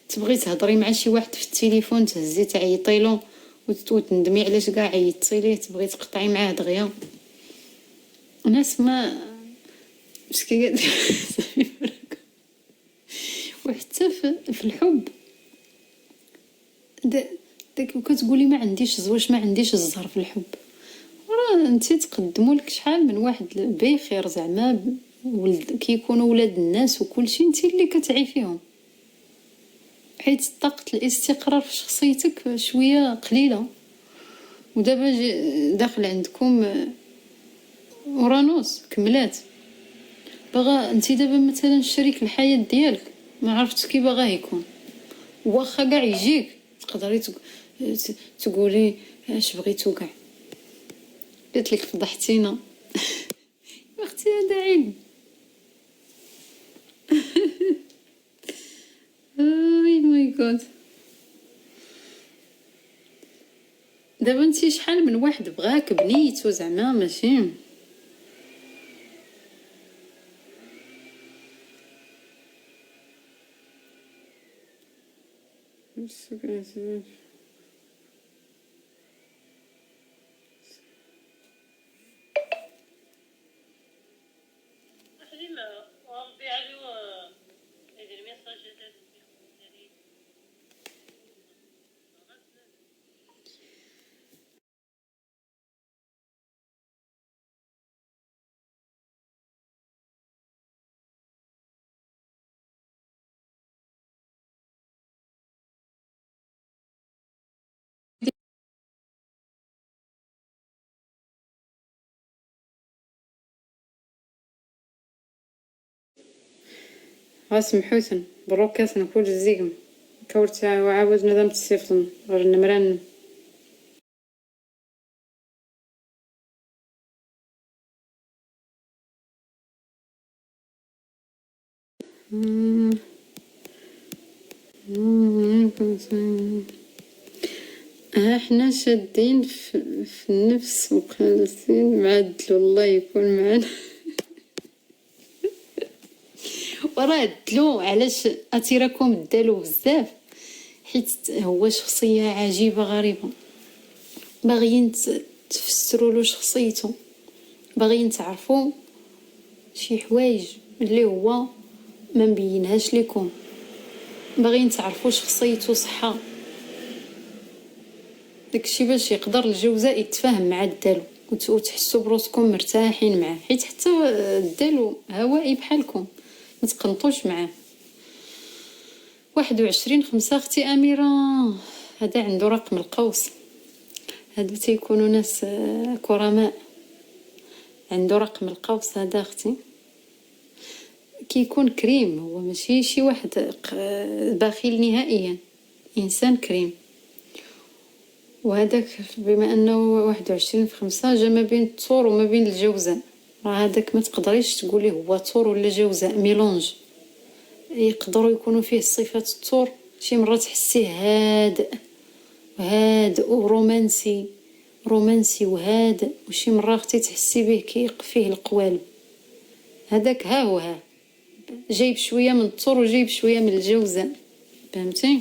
تبغي تهضري مع شي واحد في التليفون تهزي تعيطي له وتندمي علاش كاع عيطتي ليه، تبغي تقطعي معاه دغيا. ناس ما مسكين. وحتى في الحب داك كتقولي ما عنديش زواج، ما عنديش الزهر في الحب، انت تقدموا لك شحال من واحد بخير زعما ولد كيكونوا ولاد الناس وكل شيء، انت اللي كتعي فيهم، حيت طاقه الاستقرار في شخصيتك شويه قليله. ودابا داخل عندكم اورانوس كملات، باغا انت دابا مثلا شريك الحياه ديالك ما عرفتش كي باغا يكون، واخا كاع يجيك تقدري تقولي اش بغيتو كاع. قلت لك فضحتينا. اختي هذا علم. اي ماي جاد. دابا انت شحال من واحد بغاك بنيتو زعما ماشي سمحوتن بروكات نقول الزيقم كورتا وعاود ندم السيفطن غير النمران. احنا شادين في النفس وقالسين معدل الله يكون معنا. وراه دلو علاش اتيراكم الدالو بزاف، حيت هو شخصيه عجيبه غريبه، باغيين تفسروا له شخصيته، باغيين تعرفوا شي حوايج اللي هو ما مبينهاش لكم، باغيين تعرفوا شخصيته صحه. داكشي باش يقدر الجوزاء يتفاهم مع الدلو وتحسوا براسكم مرتاحين معاه، حيت حتى الدلو هوائي بحالكم ما تقنطوش معاه. 21/5 اختي اميره، هذا عنده رقم القوس، هادو تيكونوا ناس كرماء، عنده رقم القوس هذا اختي، كيكون كريم، هو ماشي شي واحد بخيل نهائيا، انسان كريم. وهذاك بما انه 21/5 جا ما بين الثور وما بين الجوزاء، راه هذاك ما تقدريش تقولي هو ثور ولا جوزاء، ميلونج، يقدروا يكونوا فيه صفات الثور، شي مرات تحسيه هادئ ورومانسي، وهادئ، وشي مرة اختي تحسي به كيق فيه القوالب. هذاك ها هو جايب شويه من الثور وجايب شويه من الجوزاء، فهمتي؟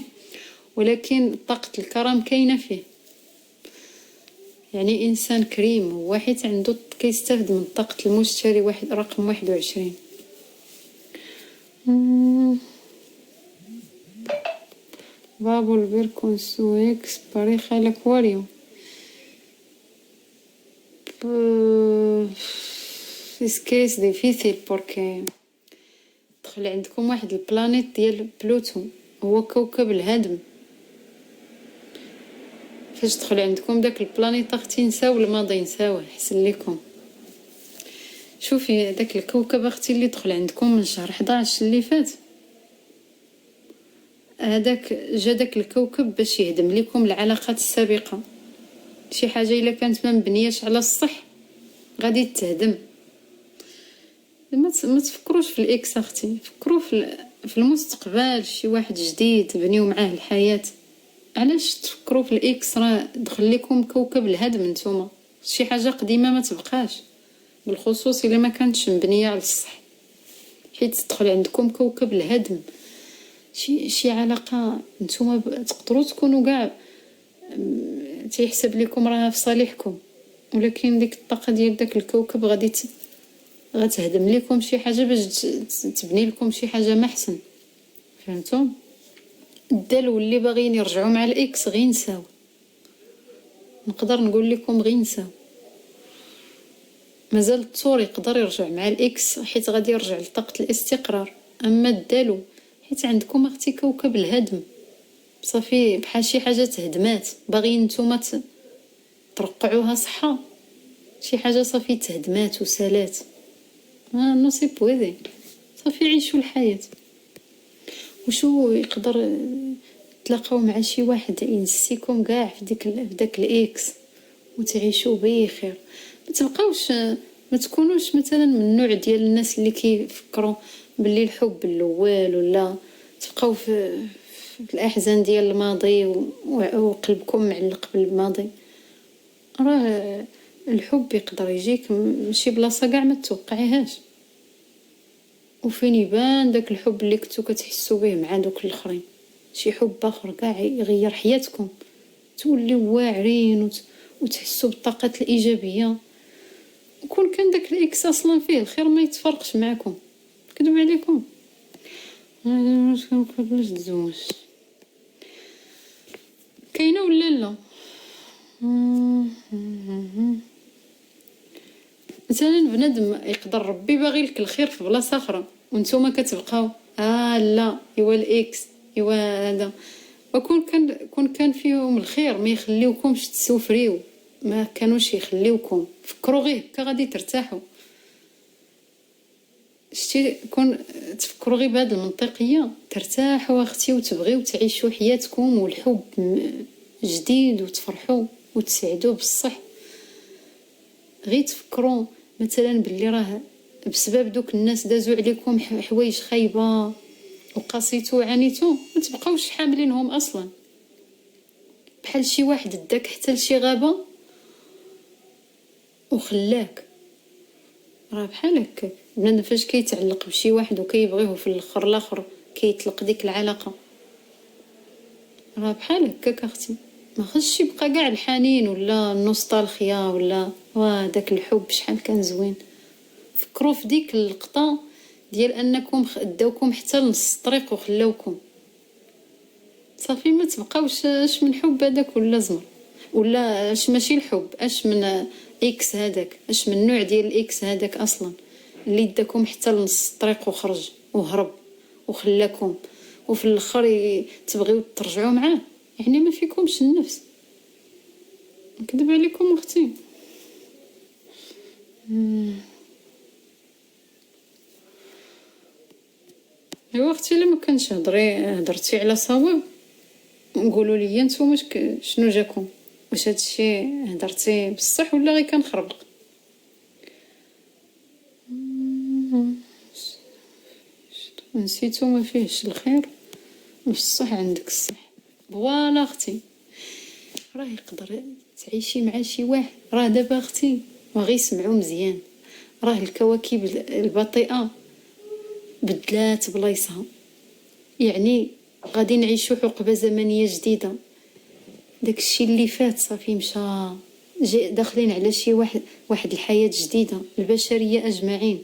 ولكن طاقه الكرم كاينه فيه، يعني انسان كريم، هو حيت عنده كيستافد من طاقه المشتري واحد رقم 21. بابو البيركونسو اكس باريخا لاكواريو. Es que es difícil porque دخل عندكم واحد البلانيت ديال بلوتو، هو كوكب الهدم. فاش دخل عندكم داك البلانيت اختي نساو الماضي، نساوه حسن لكم. شوفي داك الكوكب اختي اللي دخل عندكم من شهر 11 اللي فات، هذاك جا داك الكوكب باش يهدم لكم العلاقات السابقه، شي حاجه الا كانت ما مبنياش على الصح غادي تهدم. ما تفكروش في الاكس اختي، فكروا في المستقبل، شي واحد جديد بنيو معاه الحياه. علاش تفكروا في الاكس؟ راه دخل لكم كوكب الهدم، نتوما شي حاجه قديمه ما تبقاش، بالخصوص الا ما كانتش مبنيه على الصح، حيت تدخل عندكم كوكب الهدم. شي علاقه نتوما تقدروا تكونوا كاع تيحسب لكم راها في صالحكم، ولكن ديك الطاقه ديال داك الكوكب غتهدم لكم شي حاجه باش تبني لكم شي حاجه ما احسن، فهمتوا؟ الدلو اللي باغيين يرجعوا مع الاكس غير نساو، نقدر نقول لكم غير نساو. مازال الثور يقدر يرجع مع الاكس حيت غادي يرجع لطاقة الاستقرار. اما الدلو حيت عندكم اختي كوكب الهدم، صافي بحال شي حاجه تهدمات، باغيين نتوما ترقعوها صحه، شي حاجه صافي تهدمات وسالات. نو سي بويدي، صافي عيشوا الحياه. وشو يقدر تلاقاو مع شي واحد ينسيكم كاع في داك الاكس وتعيشوا بخير. ما تبقاوش، ما تكونوش مثلا من النوع ديال الناس اللي كيفكروا باللي الحب الاول، ولا تبقاو في الاحزان ديال الماضي وقلبكم معلق بالماضي. راه الحب يقدر يجيك من شي بلاصه كاع ما تتوقعيهاش، وفين يبان داك الحب اللي كنتو كتحسوا به مع دوك الاخرين. شي حب اخر كاع يغير حياتكم، توليو واعرين وتحسوا بالطاقه الايجابيه. وكون كان داك الاكس اصلا فيه الخير ما يتفرقش معكم، كذب عليكم. واش كنقولوش الزواج كاينه ولا لا؟ مثلا بنادم يقدر ربي باغي لك الخير في بلاصه اخرى وانتوما كتبقاو لا ايوا الاكس ايوا هذا، وكون كان فيهم الخير ما يخليوكمش تسوفريو، ما كانوش يخليوكم. فكروا غير هكا غادي ترتاحوا. شتي كون تفكروا غير بهذه المنطقيه ترتاحوا اختي وتبغيو تعيشوا حياتكم والحب جديد وتفرحوا وتسعدوا بالصح. غير تفكروا مثلا باللي راه بسبب دوك الناس دازوا عليكم حوايج خايبه وقاسيتو وعانيتو، ما تبقاوش حاملينهم اصلا. بحال شي واحد داك حتى لشي غابه وخلاك، راه بحال هكا بنادم فاش كيتعلق بشي واحد وكيبغيه في الاخر كيطلق ديك العلاقه. راه بحال هكاك اختي، ما خصش يبقى كاع الحنين ولا النوستالخيا ولا داك الحب شحال كان زوين. فكروا في ديك اللقطه ديال انكم داوكم حتى لنص الطريق وخلاوكم، صافي ما تبقاوش اش من حب هذاك ولا زمر، ولا اش ماشي الحب، اش من اكس هذاك، اش من نوع ديال الاكس هذاك اصلا اللي داكم حتى لنص الطريق وخرج وهرب وخلاكم، وفي الاخر تبغيو ترجعوا معاه. يعني ما فيكمش النفس، نكذب عليكم اختي. ايوا اختي، لما كانش هضرتي على صواب نقولوا لي نتوما شنو جاكم، واش هادشي هضرتي بصح ولا غير كنخربق؟ نسيتو ما فيهش الخير بصح عندك الصح. فوالا اختي، راه يقدر تعيشي مع شي واحد، راه دابا اختي وغي يسمعوا مزيان، راه الكواكب البطيئه بدلات بلايصها، يعني غادي نعيشوا حقبه زمنيه جديده. داكشي اللي فات صافي مشى، داخلين على شي واحد الحياه جديده، البشريه اجمعين.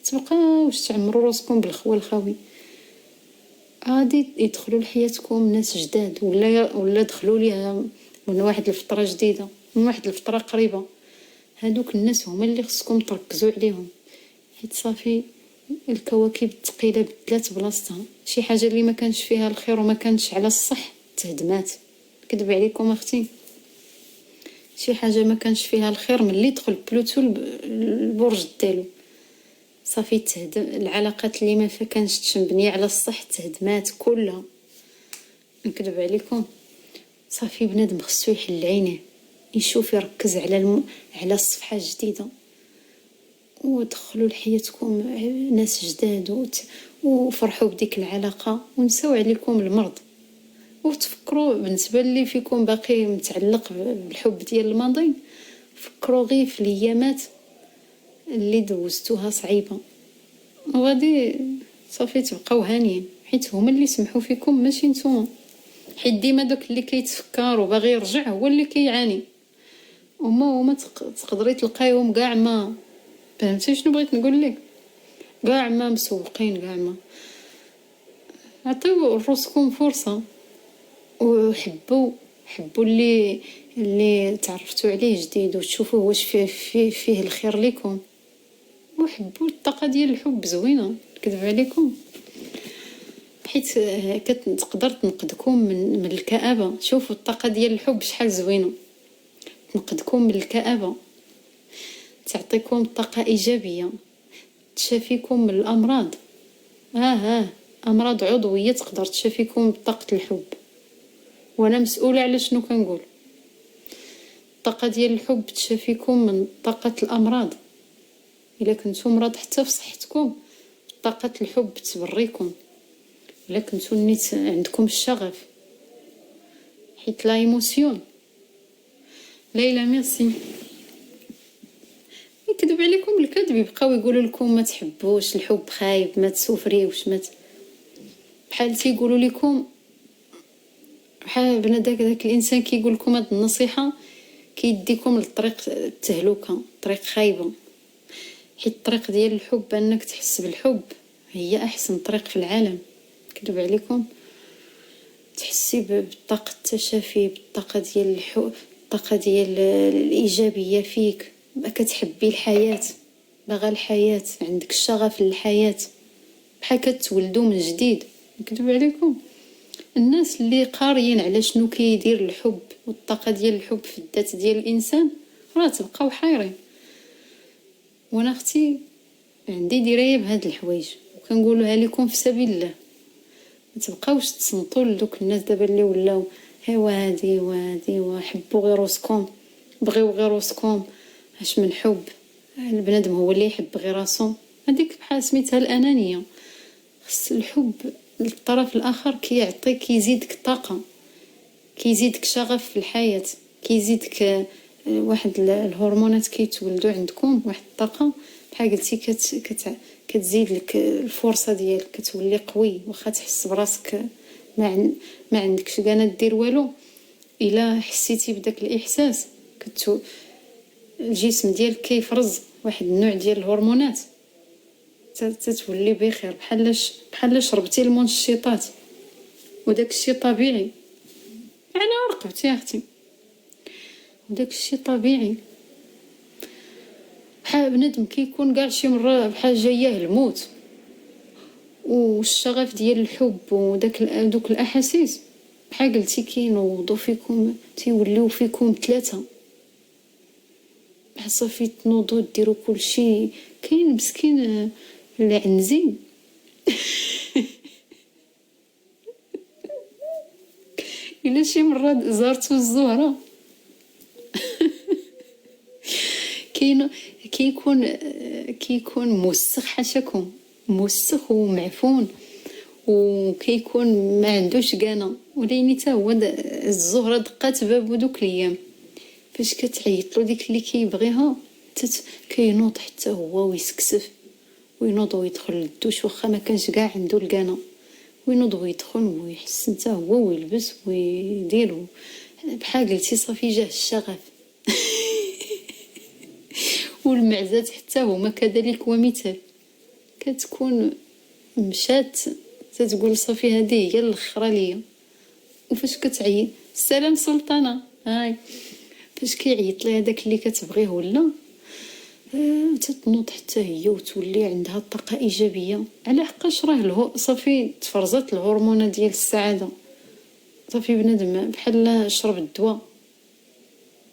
متبقاوش تعمروا راسكم بالخوال الخاوي، غادي يدخلوا لحياتكم ناس جداد، ولا دخلوا ليها من واحد الفتره جديده، من واحد الفتره قريبه. هادوك الناس هما اللي خصكم تركزوا عليهم، حيت صافي الكواكب الثقيله بدلات بلاصتها. شي حاجه اللي ما كانش فيها الخير وما كانش على الصح تهدمات. كذب عليكم اختي، شي حاجه ما كانش فيها الخير ملي دخل بلوتو البرج الدالو صافي تهدم. العلاقات اللي ما كانش مبنيه على الصح تهدمات كلها. نكذب عليكم، صافي بنادم خصو يحل عينيه، يشوف يركز على الصفحه الجديده، ودخلوا لحياتكم ناس جداد وفرحوا بديك العلاقه ونساو عليكم المرض. وتفكروا بالنسبه اللي فيكم باقي متعلق بالحب ديال الماضي، فكروا غير في الايامات اللي دوزتوها صعيبه، وغادي صافي تبقاو هانيين، حيت هما اللي سمحوا فيكم ماشي نتوما. حيت ديما داك اللي كيتفكر وباغي يرجع هو اللي كيعاني، وما تقدري تلقايهم كاع ما فهمتي شنو بغيت نقول لك، كاع ما مسوقين، كاع ما عطيو راسكم فرصه، وحبوا اللي اللي تعرفتوا عليه جديد وتشوفوا واش فيه الخير لكم، وحبوا الطاقه ديال الحب زوينه. نكذب عليكم حيت كتقدر تنقذكم من الكآبه. شوفوا الطاقه ديال الحب شحال زوينه، تنقذكم من الكآبه، تعطيكم طاقه ايجابيه، تشافيكم من الامراض. امراض عضويه تقدر تشافيكم بطاقه الحب، وانا مسؤوله على شنو كنقول. الطاقه ديال الحب تشافيكم من طاقه الامراض. الا كنتو مرض حتى في صحتكم، طاقه الحب تبريكم. الا كنتو نيت عندكم الشغف، حيت لا ايموسيون. ليلى ميرسي. يكذب عليكم الكذب، يبقاو يقولوا لكم ما تحبوش الحب خايب، ما تسوفريوش، بحال تيقولوا لكم، بحال داك الانسان كيقول لكم هاد النصيحه كيديكم للطريق التهلكه، طريق خايبه. حيت الطريق ديال الحب انك تحس بالحب هي احسن طريق في العالم. كذب عليكم، تحسي بطاقه التشافي، بالطاقه ديال الحب، الطاقه ديال الايجابيه فيك، كتحبي الحياه، باغا الحياه، عندك الشغف للحياه، بحال كتولدوا من جديد. نكذب عليكم، الناس اللي قاريين على شنو كيدير الحب والطاقه ديال الحب في الذات ديال الانسان راه تبقاو حايرين. وانا اختي عندي درايه بهاد الحوايج وكنقولها لكم في سبيل الله. ما تبقاوش تصنتوا لدوك الناس دابا اللي ولاو ايوا هادي وهادي وحبوا غير راسكم، بغيو غير راسكم، اش من حب. البنادم هو اللي يحب غير راسو، هذيك بحال سميتها الانانيه. خص الحب للطرف الاخر كيعطيك، كيزيدك طاقه، كيزيدك شغف في الحياه، كيزيدك واحد الهرمونات كيتولدوا عندكم، واحد الطاقه بحال قلتي كتزيد لك الفرصه ديالك، كتولي قوي. واخا تحس براسك ما عندكش كاع دير والو، الا حسيتي بداك الاحساس الجسم ديالك كيفرز واحد النوع ديال الهرمونات، تتولي بخير. بحال شربتي المنشطات، وداك الشيء طبيعي. على رقبتي يا اختي، وداك الشيء طبيعي. بحال بنادم كيكون كاع شي مره بحال جايه الموت، والشغف ديال الحب دوك الاحاسيس بحال قلتي كينوضوا فيكم، تيوليو فيكم ثلاثه، بحال صافي تنوضوا ديروا كل شيء. كاين مسكين العنزي الا شي مره زارتو الزهره كيكون موسخ حاشاكم، موسخ ومعفون، وكيكون ما عندوش كانه. وليني حتى هو الزهره دقات بابو دوك الايام، فاش كتعيط له ديك اللي كيبغيها كينوض حتى هو ويسكسف، وينوض ويدخل للدوش واخا ما كانش كاع عنده الكانه، وينوض ويدخل ويحسن حتى هو ويلبس ويدير بحال قلتي صافي جاه الشغف. والمعزات حتى هما كذلك ومثال، كتكون مشات تتقول صافي هذه هي الاخرى ليا. وفاش كتعيط السلام سلطانه، هاي فاش كيعيط لها داك اللي كتبغيه ولا تتنوض حتى هي وتولي عندها طاقه ايجابيه. على حقاش راه صافي تفرزت الهرمونات ديال السعاده. صافي بنادم بحال شرب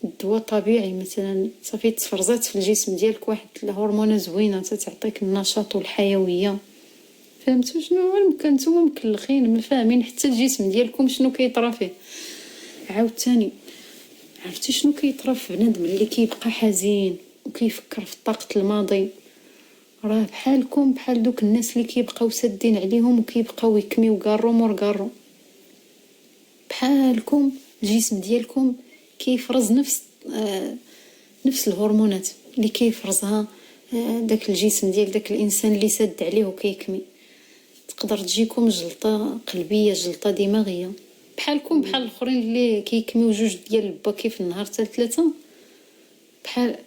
الدواء طبيعي مثلا، صافي تفرزات في الجسم ديالك واحد الهرمونه زوينه تعطيك النشاط والحيويه. فهمتوا شنو هو؟ كنتو مكلخين ما فاهمين حتى الجسم ديالكم شنو كيطرا فيه. عاوتاني عرفتي شنو كيطرا في بنادم اللي كيبقى حزين وكيفكر في طاقه الماضي؟ راه بحالكم بحال دوك الناس اللي كيبقاو سادين عليهم وكيبقاو يكميو كارو مور كارو. بحالكم الجسم ديالكم كيفرز نفس الهرمونات اللي كيفرزها داك الجسم ديال داك الانسان اللي ساد عليه وكيكمي. تقدر تجيكم جلطه قلبيه، جلطه دماغيه، بحالكم بحال الاخرين اللي كيكميو جوج ديال الباكي في النهار حتى 3.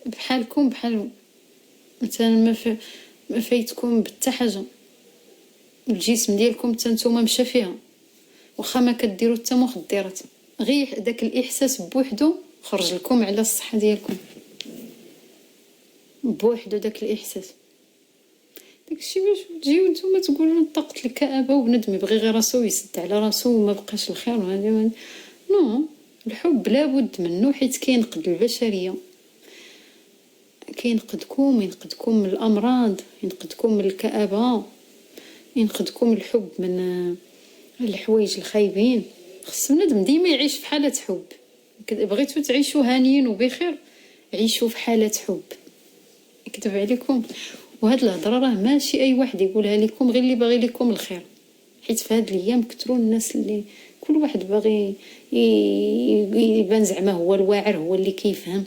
بحالكم بحال مثلا ما فايتكم بتا حاجه، الجسم ديالكم حتى نتوما مشى فيها، واخا ما كديروا حتى مخدرات، غير داك الاحساس بوحدو خرج لكم على الصحه ديالكم بوحدو داك الاحساس. داكشي باش تجيو نتوما تقولوا طاقه الكآبه وبنادم يبغي غير راسو يسد على راسو وما بقاش الخير. وهذا نو، الحب لابد منه حيت كينقذ البشريه، كينقذكم، ينقذكم من الامراض، ينقذكم من الكآبه، ينقذكم الحب من الحوايج الخايبين. خص بنادم ديما يعيش في حاله حب. بغيتو تعيشوا هانيين وبخير عيشوا في حاله حب. نكذب عليكم، وهاد الهضره راه ماشي اي واحد يقولها لكم، غير اللي باغي لكم الخير. حيت في هاد الايام كثروا الناس اللي كل واحد باغي يبان زعما هو الواعر، هو اللي كيفهم،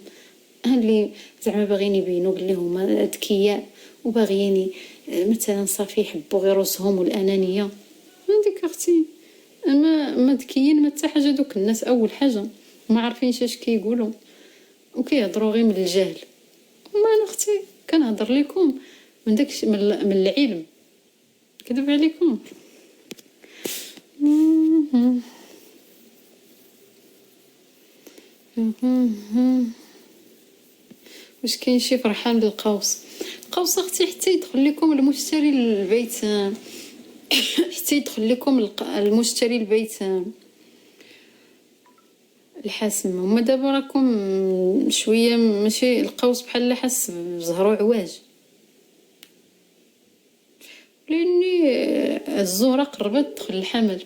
اللي زعما باغيين يبينوا بلي هما ذكياء وباغيين مثلا صافي يحبوا غير راسهم والانانيه. هذيك اختي ما ذكيين ما حتى حاجه. دوك الناس اول حاجه ما عارفينش اش كيقولوا وكيهضروا غير من الجهل. وما انا اختي كنهضر لكم من داكشي من العلم، كذب عليكم. واش كاين شي فرحان للقوس؟ القوس اختي حتى يدخل لكم المشتري للبيت، حتى يدخل لكم المشتري البيت الحاسم. هما دابا راكم شويه ماشي القوس بحال حس بزهرو عواج، لاني الزهره قربت تدخل الحمل،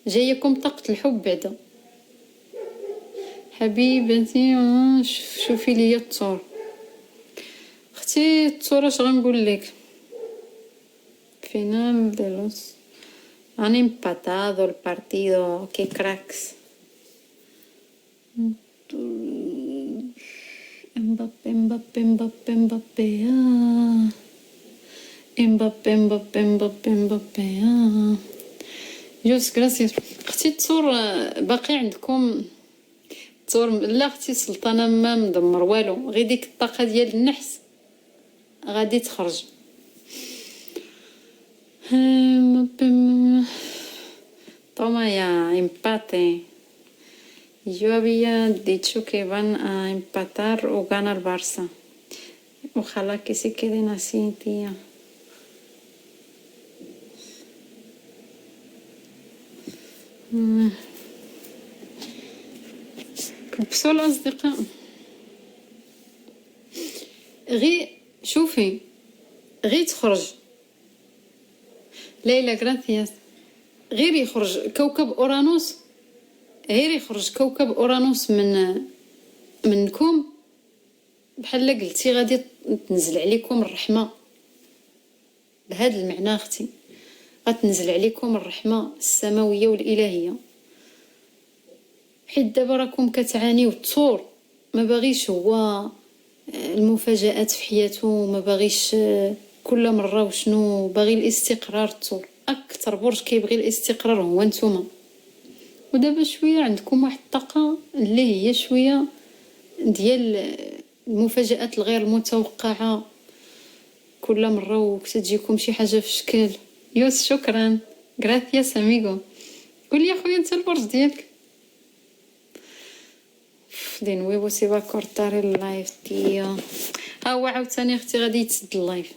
جايكم طاقه الحب بعدا. حبيبتي شوفي لي الطور اختي، الطور اش غنقول لك؟ final de los han empatado el partido, que cracks. Mbappé Mbappé Mbappé Mbappé Mbappé Mbappé Mbappé Mbappé جوس كراسي. اختي الطور باقي عندكم الطور؟ لا اختي سلطانه ما مدمر والو، غير ديك الطاقه ديال النحس غادي تخرج. Toma ya, empate. Yo había dicho que van a empatar o gana el Barça. Ojalá que se queden así, tía. كبسوا الأصدقاء. غير شوفي غير تخرج ليلى غراتياس، غير يخرج كوكب أورانوس، غير يخرج كوكب أورانوس منكم بحال قلتي غادي تنزل عليكم الرحمة. بهذا المعنى اختي غتنزل عليكم الرحمة السماوية والإلهية. حيت دابا راكم كتعانيو. الطور ما باغيش هو المفاجآت في حياته، ما باغيش كل مره وشنو باغي الاستقرار. الطور اكثر برج كيبغي الاستقرار هو نتوما. ودابا شويه عندكم واحد الطاقه اللي هي شويه ديال المفاجآت الغير المتوقعه كل مره وكتجيكم شي حاجه في شكل. يوس شكرا غراتياس اميغو. قول لي اخويا انت البرج ديالك؟ de nuevo se va a cortar el live tío. ها هو عاوتاني اختي غادي يتسد اللايف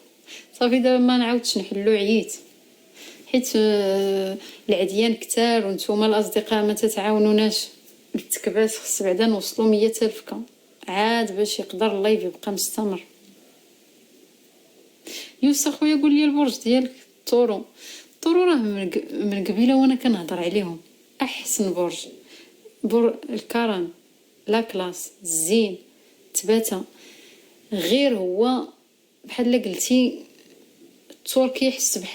صافي. دابا ما نعاودش نحلو، عييت حيت العديان كتار وانتوما الاصدقاء ما تتعاونوناش. التكباس خص بعدا نوصلوا 100,000 عاد باش يقدر اللايف يبقى مستمر. يوسف اخويا قول لي البرج ديالك؟ طورو. طورو راه من قبيله وانا كنهضر عليهم احسن برج. الكرم، لا كلاس، الزين، تباتا. غير هو بحال قلتي الطور كيحس بحال